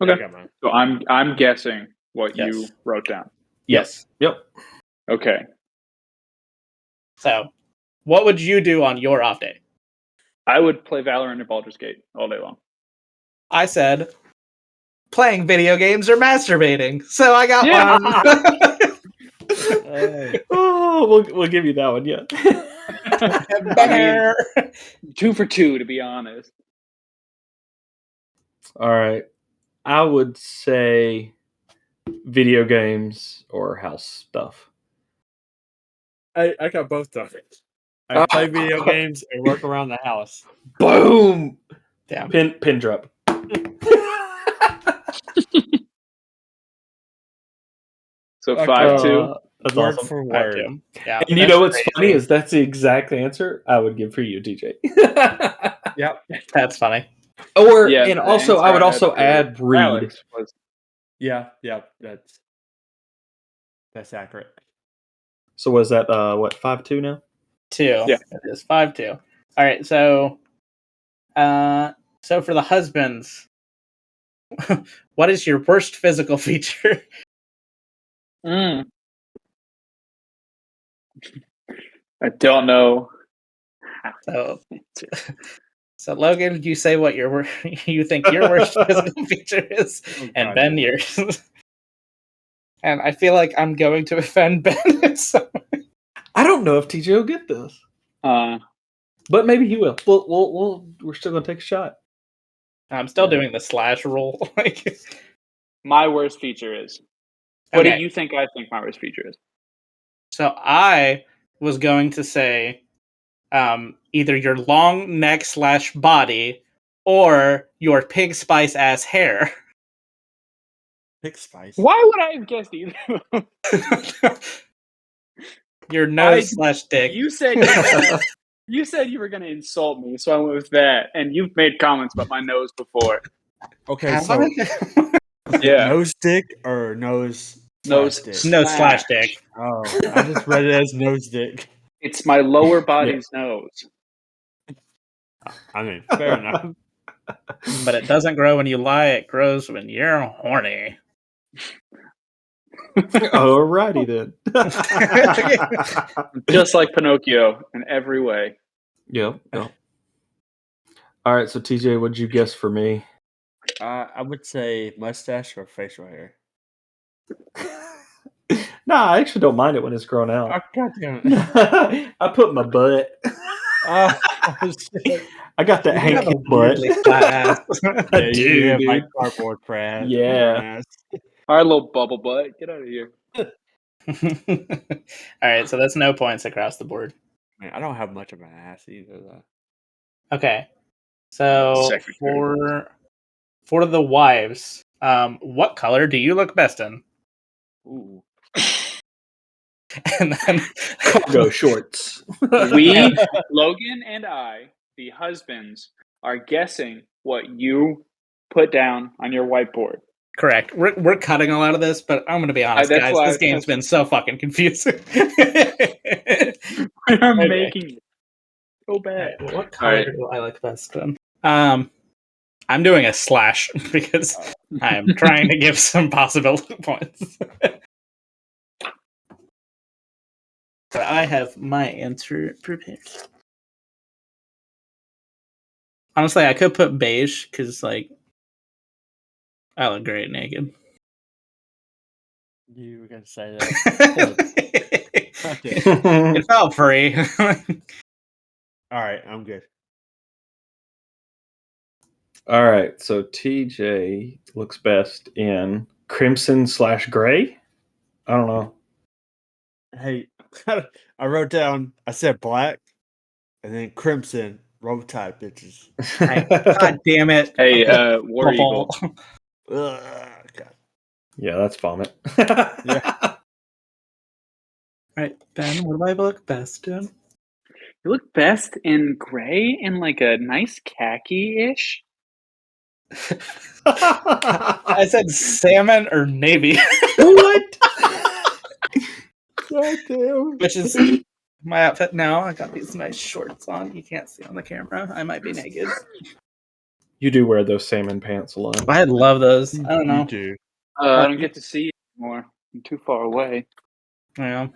Okay. I got mine. So I'm guessing what Yes. you wrote down. Yes. Yep. Okay. So, what would you do on your off day? I would play Valorant or Baldur's Gate all day long. I said playing video games or masturbating. So I got Yeah. one. Oh, we'll give you that one. Yeah. I mean, 2 for 2, to be honest. All right. I would say video games or house stuff. I got both done. I play video games and work around the house. Boom. Damn. Pin drop. So Okay. 5-2. That's Word awesome. for I word. do. Yeah. And you that's know what's crazy. funny is that's the exact answer I would give for you, DJ. Yep. That's funny. Or Yeah, and the also I answer would had also for add read. Alex was Yeah. That's accurate. So was that what 5-2 now? 2. Yeah. It is 5-2. All right. So for the husbands, what is your worst physical feature? I don't know. So Logan, you say what you think your worst physical feature is, and God, Ben no. yours. And I feel like I'm going to offend Ben. So. I don't know if TJ will get this, but maybe he will. We're still gonna take a shot. I'm still doing the slash roll. My worst feature is. What Okay. do you think I think my worst feature is? So I was going to say either your long neck / body or your pig spice ass hair. Pig spice. Why would I have guessed either? Your nose / dick. You said you were gonna insult me, so I went with that. And you've made comments about my nose before. Okay, so Yeah, nose dick or nose nose dick? nose / dick. Oh, I just read it as nose dick. It's my lower body's nose. I mean, fair enough. But it doesn't grow when you lie, it grows when you're horny. Alrighty then. Just like Pinocchio in every way. Yep. All right, so TJ, what'd you guess for me? I would say mustache or facial hair. Nah, I actually don't mind it when it's grown out. Oh, God damn it. I put my butt. Oh, shit. I got that You have Hank a Hill butt. weirdly flat ass. I Yeah, do, you have my dude. cardboard prat. Yeah. Our little bubble butt. Get out of here. All right, so that's no points across the board. Man, I don't have much of an ass either, though. Okay, so Secretary. for the wives, what color do you look best in? Ooh. And then Cargo shorts. We, Logan and I, the husbands, are guessing what you put down on your whiteboard. correct. We're cutting a lot of this, but I'm going to be honest, That's guys. why- This game's been so fucking confusing. I'm Okay. making it so bad. Alright, what color Alright. do I like best in? I'm doing a slash because I'm trying to give some possible points. But I have my answer prepared. Honestly, I could put beige because, like, I look great naked. You were going to say that. Okay. It felt free. All right, I'm good. All right, so TJ looks best in crimson/gray. I don't know. Hey, I wrote down. I said black, and then crimson. Roll Tide, bitches. God damn it. Hey, War Eagle. Ugh, God. Yeah, that's vomit. Yeah. All right, Ben, what do I look best in? You look best in gray and like a nice khaki-ish. I said salmon or navy, What? God damn. which is my outfit now. I got these nice shorts on. You can't see on the camera. I might be naked. You do wear those salmon pants a lot. I love those. I don't You know. do. I don't get to see you anymore. I'm too far away. Yeah.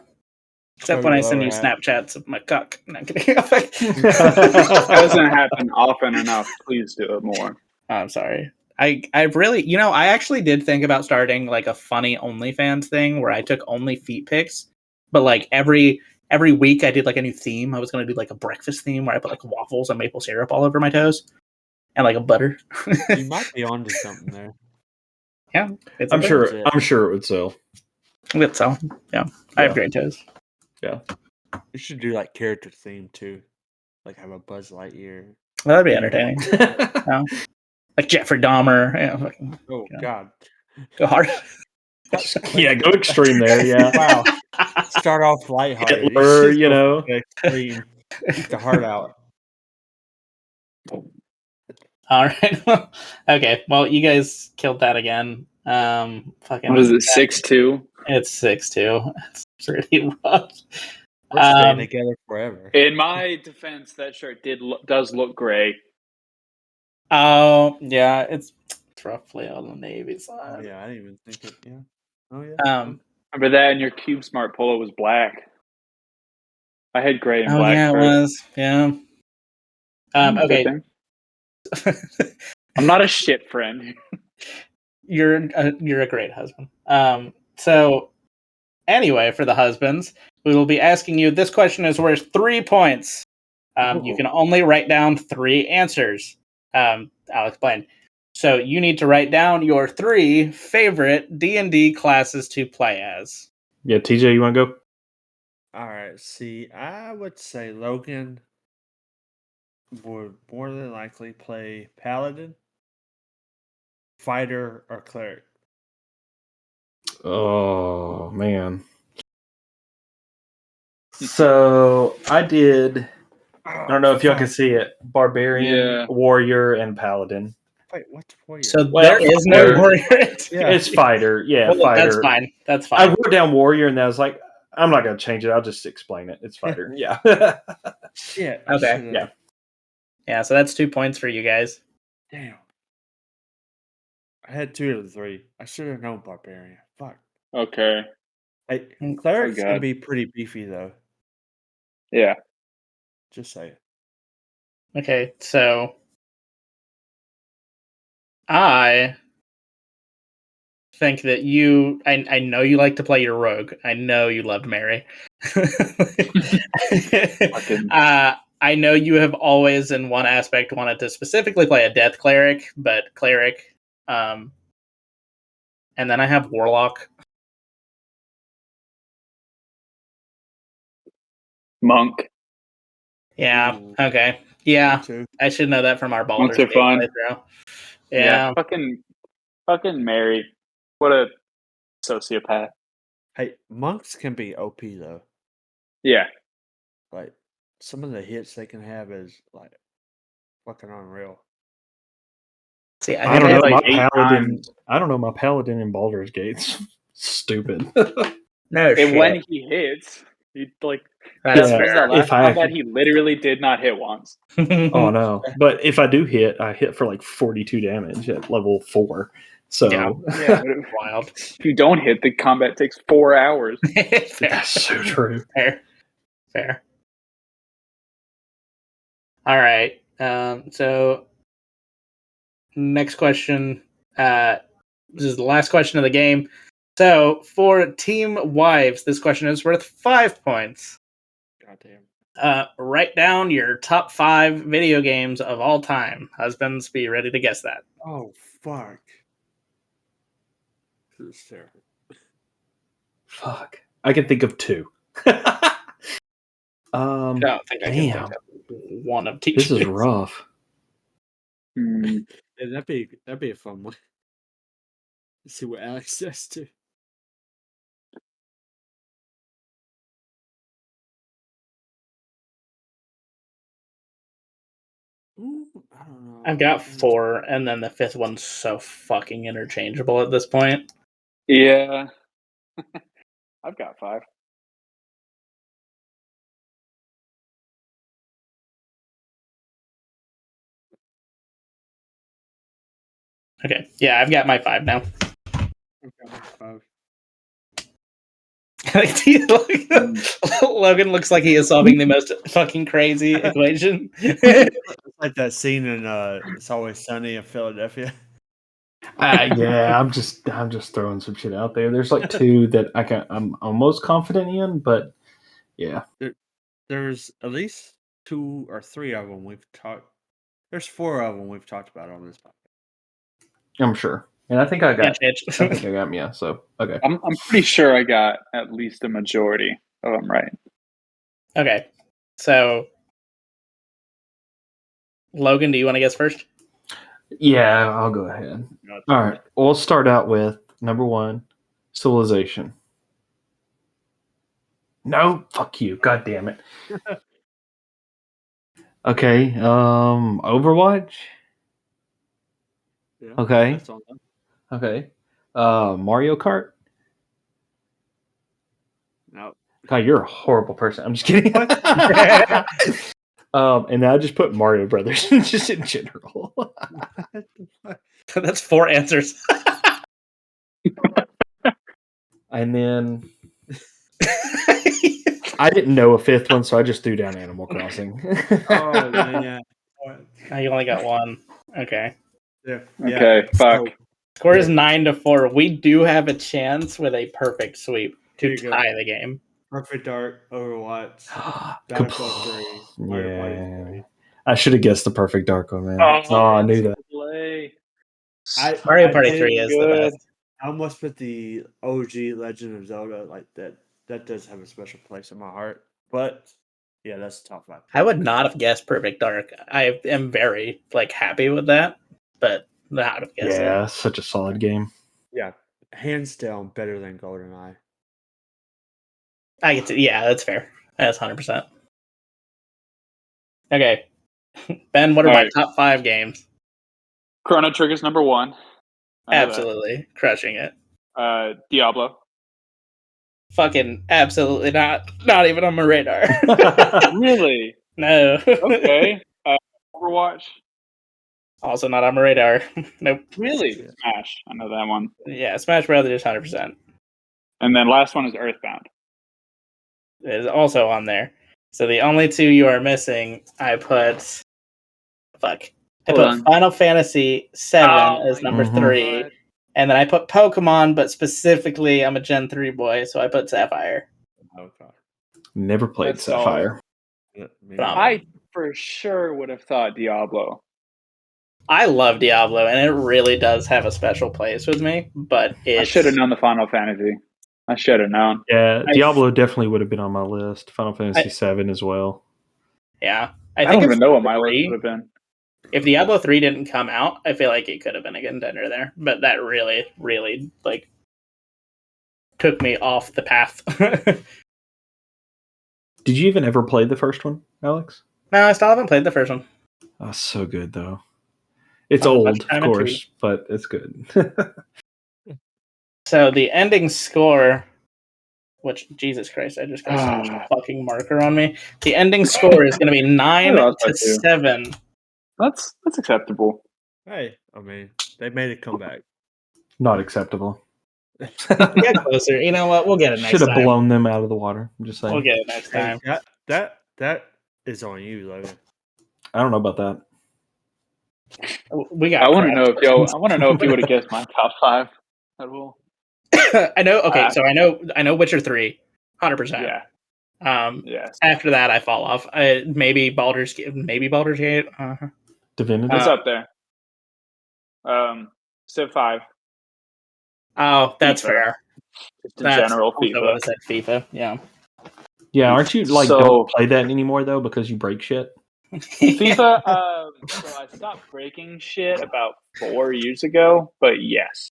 Except Show when I your send you lower half. Snapchats of my cock. No, I'm kidding. That doesn't happen often enough. Please do it more. I'm sorry. I really, I actually did think about starting like a funny OnlyFans thing where I took only feet pics, but like every week I did like a new theme. I was gonna do like a breakfast theme where I put like waffles and maple syrup all over my toes and like a butter. You might be onto something there. Yeah, it's I'm a sure. That's it. I'm sure it would sell. thing. So yeah, I have Yeah. great toes. Yeah. You should do like character theme too. Like have a Buzz Lightyear. Well, that'd be entertaining. Like Jeffrey Dahmer. Oh Yeah. God. Go hard. Yeah, go extreme there. Yeah. Wow. Start off lighthearted. Hitler, should you go know. extreme. Get the heart out. All right. Okay. Well, you guys killed that again. Fucking. What is it? 6'2"? It's 6-2. It's pretty rough. We're staying together forever. In my defense, that shirt does look gray. Oh yeah, it's roughly on the navy Oh side. yeah, I didn't even think it. Yeah. Oh yeah. Remember that? And your Cube Smart polo was black. I had gray and Oh black yeah, it shirts. was. Yeah. Good Okay. thing. I'm not a shit friend. You're a great husband. So anyway, for the husbands, we will be asking you. This question is worth 3 points. You can only write down 3 answers. I'll explain. So you need to write down your 3 favorite D&D classes to play as. Yeah, TJ, you want to go? All right. See, I would say Logan would more than likely play Paladin, Fighter, or Cleric. Oh man. So I did. I don't know if y'all can see it. Barbarian, Yeah. warrior, and paladin. Wait, what's warrior? So Well, there is no fighter. warrior. Yeah. It's fighter. Yeah, Well, fighter. that's fine. That's I fine. wrote down warrior, and I was like, I'm not gonna change it. I'll just explain it. It's fighter. Yeah. Shit. I Okay. should've- Yeah. Yeah, so that's 2 points for you guys. Damn. I had 2 of the 3. I should have known Barbarian. Fuck. Okay. Hey, Oh, Cleric's gonna God. be pretty beefy though. Yeah. Just say it. Okay, so I think that I know you like to play your rogue. I know you loved Mary. I know you have always in one aspect wanted to specifically play a death cleric, but cleric. And then I have warlock. Monk. Yeah. Ooh, Okay. Yeah. me too. I should know that from our Baldur's Monks are Gate fun. playthrough. Yeah. Fucking Mary. What a sociopath. Hey, monks can be OP though. Yeah. Like some of the hits they can have is like fucking unreal. See, I think don't know. like My 8 paladin. times. I don't know. My paladin in Baldur's Gate's stupid. no And shit. when he hits, he like That's Yeah, what was that fair. last if I combat? actually- He literally did not hit once. Oh no! But if I do hit, I hit for like 42 damage at level 4. So Yeah. Yeah. But Wild. if you don't hit, the combat takes 4 hours. Fair. that's so true. Fair. All right. So next question. This is the last question of the game. So for Team Wives, this question is worth 5 points. Goddamn. Write down your top 5 video games of all time. Husbands, be ready to guess that. Oh, fuck. This is terrible. Fuck. I can think of 2. I don't think I can Damn. think of one of two. This is rough. Hmm. Yeah, that'd be a fun one. Let's see what Alex says too. I don't know. I've got 4, and then the 5th one's so fucking interchangeable at this point. Yeah. I've got 5. Okay, yeah, I've got my 5 now. I've got my 5. Logan looks like he is solving the most fucking crazy equation. It's like that scene in It's Always Sunny in Philadelphia. Yeah, I'm just throwing some shit out there. There's like 2 that I'm almost confident in, but yeah. There's at least 2 or 3 of them we've talked. There's 4 of them we've talked about on this podcast. I'm sure. And I think I got Yeah, I think I got them, yeah. So okay. I'm pretty sure I got at least a majority of them right. Okay, so Logan, do you want to guess first? Yeah, I'll go ahead. All right. We'll start out with number 1, Civilization. No, fuck you. God damn it. Okay. Overwatch. Yeah, Okay. that's all done. Okay. Mario Kart. No. God, you're a horrible person. I'm just kidding. And I just put Mario Brothers just in general. That's 4 answers. And then I didn't know a 5th one, so I just threw down Animal Crossing. Oh man. You only got 1. Okay. Yeah. Okay, fuck. So, Score is 9-4. We do have a chance with a perfect sweep There to you go. tie the game. Perfect Dark, Overwatch, Battlefield 3, Mario Party 3. I should have guessed the Perfect Dark one, man. I knew that. Play. Mario I Party did 3 is the good. best. I almost put the OG Legend of Zelda like that. That does have a special place in my heart. But yeah, that's the top 5. I would not have guessed Perfect Dark. I am very happy with that, but not have guessed Yeah, it. such a solid game. Yeah, hands down better than GoldenEye. I get to, yeah, that's fair. That's 100%. Okay, Ben, what are my top 5 games? Chrono Trigger's number 1. Absolutely crushing it. Diablo. Fucking absolutely not. Not even on my radar. Really? No. Okay. Overwatch. Also not on my radar. Nope. Really? Yeah. Smash. I know that one. Yeah, Smash Brothers 100%. And then last one is Earthbound. It is also on there. So the only 2 you are missing, I put Final Fantasy 7 as number 3. God. And then I put Pokemon, but specifically I'm a Gen 3 boy, so I put Sapphire. Okay. Never played That's Sapphire. I for sure would have thought Diablo. I love Diablo, and it really does have a special place with me, but I should have known the Final Fantasy. I should have known. Yeah, Diablo definitely would have been on my list. Final Fantasy 7 as well. Yeah. I don't even know what my list would have been. If Diablo 3 didn't come out, I feel like it could have been a contender there. But that really, really, took me off the path. Did you even ever play the first one, Alex? No, I still haven't played the first one. Oh, so good, though. It's Not old, much of time course, but it's good. So the ending score, which, Jesus Christ, I just got so much fucking marker on me. The ending score is going to be 9-7. That's acceptable. Hey, I mean, they made a comeback. Not acceptable. Get closer. You know what? We'll get it next time. Should have blown them out of the water. I'm just saying. We'll get it next time. Hey, that is on you, Logan. I don't know about that. We got. I want to know if you would have guessed my top 5 at all. I know. Okay, so I know Witcher 3, 100%. Yeah. Yes. After that, I fall off. Maybe Baldur's Gate. Divinity. It's up there. Civ 5. Oh, that's FIFA. fair. Just in That's general, also FIFA. what I said. FIFA. Yeah. Yeah, aren't you like So- don't play that anymore though because you break shit? FIFA, so I stopped breaking shit about 4 years ago, but yes,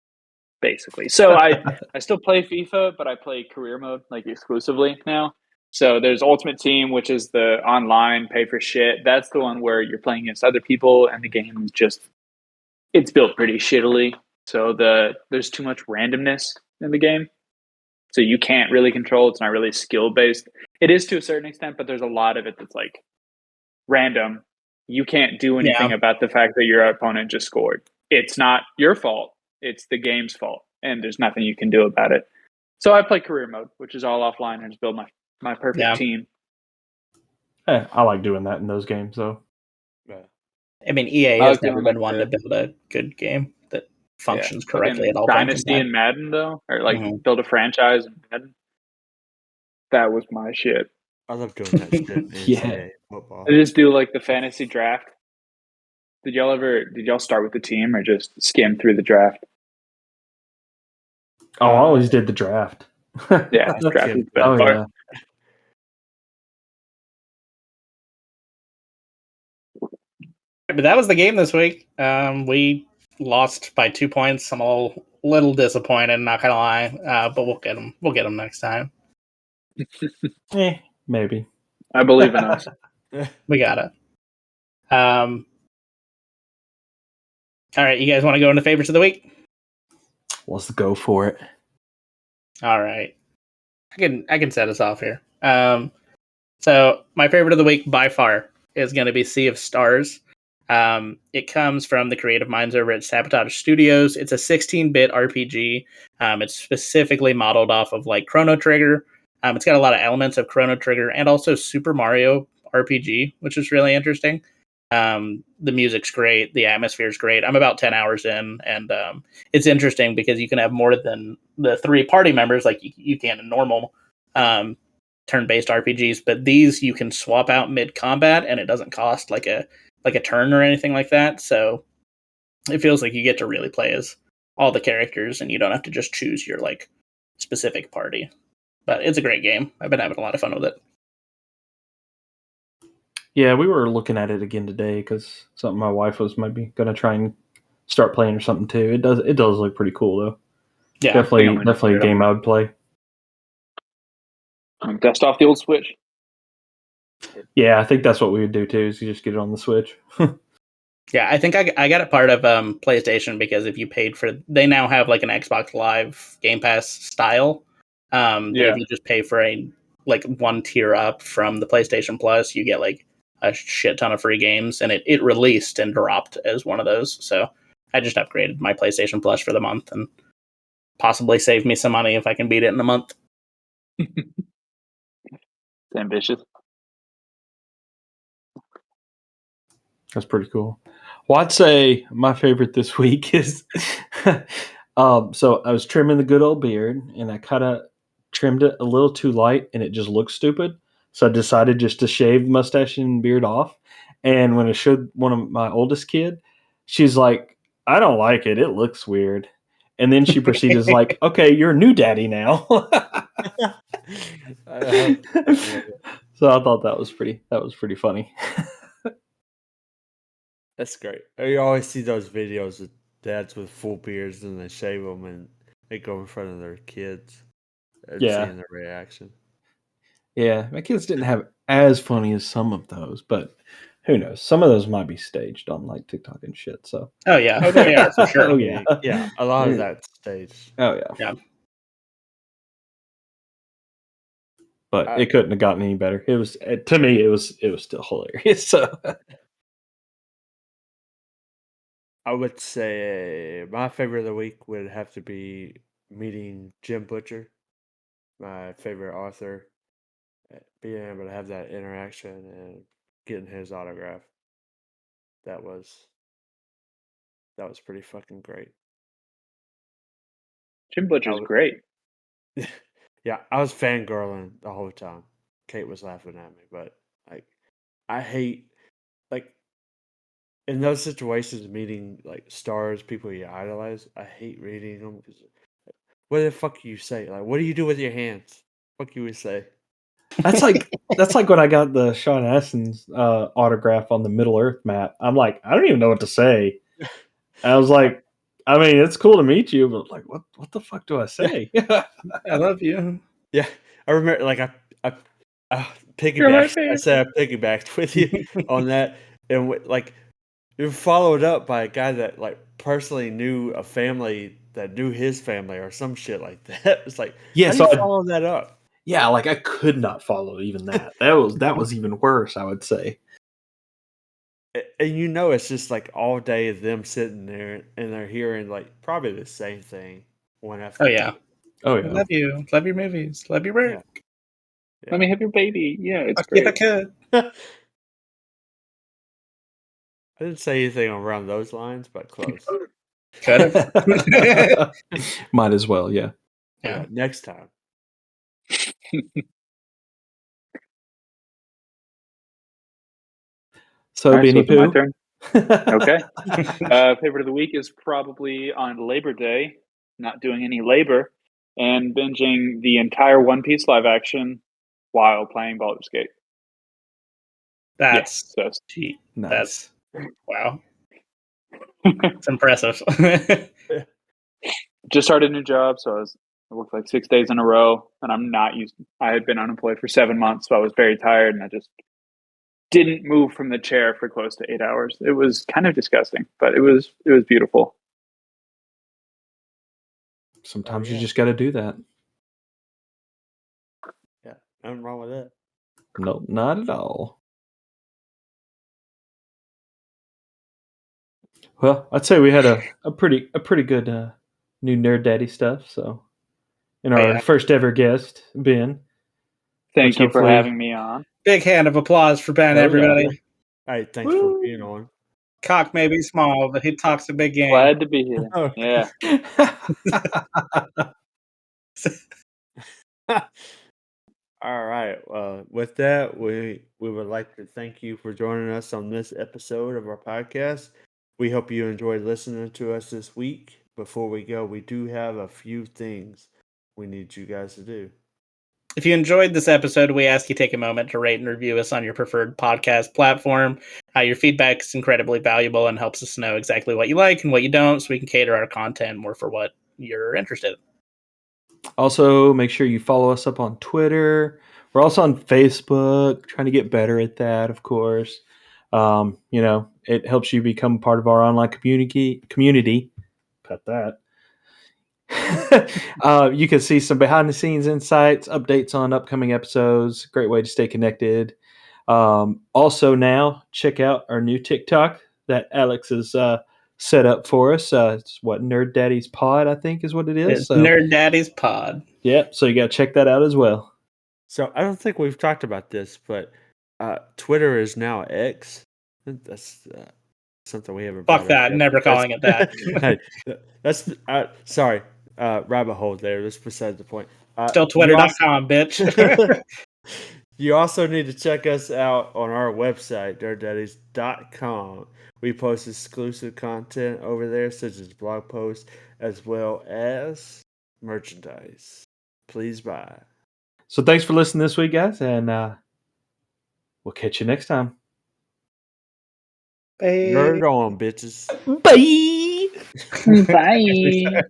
basically. So I still play FIFA, but I play career mode like exclusively now. So there's Ultimate Team, which is the online pay for shit. That's the one where you're playing against other people and the game is just it's built pretty shittily. So there's too much randomness in the game. So you can't really control. It's not really skill based. It is to a certain extent, but there's a lot of it that's like random. You can't do anything about the fact that your opponent just scored. It's not your fault. It's the game's fault, and there's nothing you can do about it. So I play career mode, which is all offline, and just build my perfect team. I like doing that in those games though. Yeah. I mean, EA I has like never doing been like one the- to build a good game that functions correctly fucking at all points in Dynasty time. and Madden though, or like Mhm. build a franchise in Madden. That was my shit. I love doing that shit in Yeah. NCAA football. I just do like the fantasy draft. Did y'all start with the team or just skim through the draft? Oh, I always did the draft. Yeah, draft is the best Oh part. yeah. But that was the game this week. We lost by 2 points. I'm a little disappointed, not gonna lie. But we'll get them. We'll get them next time. Maybe. I believe in us. We got it. All right, you guys want to go into favorites of the week? Let's go for it. All right, I can set us off here. So my favorite of the week by far is going to be Sea of Stars. It comes from the creative minds over at Sabotage Studios. It's a 16-bit RPG. It's specifically modeled off of like Chrono Trigger. It's got a lot of elements of Chrono Trigger and also Super Mario RPG, which is really interesting. The music's great. The atmosphere's great. I'm about 10 hours in, and it's interesting because you can have more than the 3 party members like you can in normal turn-based RPGs, but these you can swap out mid-combat, and it doesn't cost like a turn or anything like that. So it feels like you get to really play as all the characters, and you don't have to just choose your like specific party. But it's a great game. I've been having a lot of fun with it. Yeah, we were looking at it again today because something my wife was maybe going to try and start playing or something too. It does look pretty cool though. Yeah, Definitely a game I would play. Dust off the old Switch. Yeah, I think that's what we would do too. Is you just get it on the Switch. Yeah, I think I got it part of PlayStation because if you paid for, they now have like an Xbox Live Game Pass style. That if you just pay for a like one tier up from the PlayStation Plus, you get like a shit ton of free games, and it released and dropped as one of those. So I just upgraded my PlayStation Plus for the month and possibly save me some money if I can beat it in a month. It's ambitious. That's pretty cool. Well, I'd say my favorite this week is so I was trimming the good old beard and I kind of trimmed it a little too light and it just looked stupid. So I decided just to shave the mustache and beard off. And when I showed one of my oldest kid, she's like, I don't like it. It looks weird. And then she proceeded to like, okay, you're a new daddy now. So I thought that was pretty funny. That's great. You always see those videos of dads with full beards and they shave them and they go in front of their kids and Yeah. seeing their reaction. Yeah, my kids didn't have as funny as some of those, but who knows? Some of those might be staged on like TikTok and shit. So, Oh yeah, they are for sure. Oh yeah, Yeah, a lot of that stage. Oh yeah, Yeah. But it couldn't have gotten any better. It was to me, it was still hilarious. So, I would say my favorite of the week would have to be meeting Jim Butcher, my favorite author, being able to have that interaction and getting his autograph. That was pretty fucking great. Jim Butcher's great. Yeah, I was fangirling the whole time. Kate was laughing at me, but like I hate like in those situations meeting like stars, people you idolize. I hate reading them because what the fuck you say? Like, what do you do with your hands? Fuck you would say. That's like when I got the Sean Astin's autograph on the Middle Earth map. I'm like, I don't even know what to say. I was like, I mean, it's cool to meet you, but like, what the fuck do I say? I love you. Yeah, I remember. Like I You're my piggybacked. I favorite. said I piggybacked with you on that, and like you followed up by a guy that like personally knew a family that knew his family or some shit like that. It's like, Yeah, how do so you follow that up? yeah, like I could not follow even that. That was even worse, I would say. And you know, it's just like all day of them sitting there and they're hearing like probably the same thing one after. Oh yeah. Oh I yeah. love you. Love your movies. Love your work. Yeah. Let me have your baby. Yeah, it's If I great. could. I didn't say anything around those lines, but close. Could have. Might as well, yeah. Yeah. Next time. So All right, so Beanie it's my Pooh. turn. Okay. Favorite of the week is probably on Labor Day, not doing any labor, and binging the entire One Piece live action while playing Baldur's Gate. That's So cheap. Nice. That's wow. It's impressive. just started a new job, so I worked like 6 days in a row, and I'm not used. I had been unemployed for 7 months, so I was very tired, and I just didn't move from the chair for close to 8 hours. It was kind of disgusting, but it was beautiful. Sometimes yeah. you just got to do that. Yeah, nothing wrong with that. Nope, not at all. Well, I'd say we had a pretty good new Nerd Daddy stuff. So, and Oh, our yeah. first ever guest, Ben. Thank Which you for hopefully- having me on. Big hand of applause for Ben, Oh, yeah. everybody. Hey, thanks for being on. Cock may be small, but he talks a big game. Glad to be here. Oh. Yeah. All right. With that, we would like to thank you for joining us on this episode of our podcast. We hope you enjoyed listening to us this week. Before we go, we do have a few things we need you guys to do. If you enjoyed this episode, we ask you take a moment to rate and review us on your preferred podcast platform. Your feedback is incredibly valuable and helps us know exactly what you like and what you don't, so we can cater our content more for what you're interested in. Also, make sure you follow us up on Twitter. We're also on Facebook, trying to get better at that, of course. It helps you become part of our online community. Cut that. You can see some behind the scenes insights, updates on upcoming episodes. Great way to stay connected. Also, now check out our new TikTok that Alex has set up for us. It's what Nerd Daddy's Pod, I think, is what it is. It's Nerd Daddy's Pod. Yeah, so you got to check that out as well. So I don't think we've talked about this, but Twitter is now X. That's something we haven't. Fuck that! Never calling it that. Hey, that's sorry. Rabbit hole there. That's beside the point. Still Twitter.com, bitch. You also need to check us out on our website, dirtdaddies.com. We post exclusive content over there, such as blog posts, as well as merchandise. Please buy. So thanks for listening this week, guys, and we'll catch you next time. Nerd on, bitches. Bye. Bye.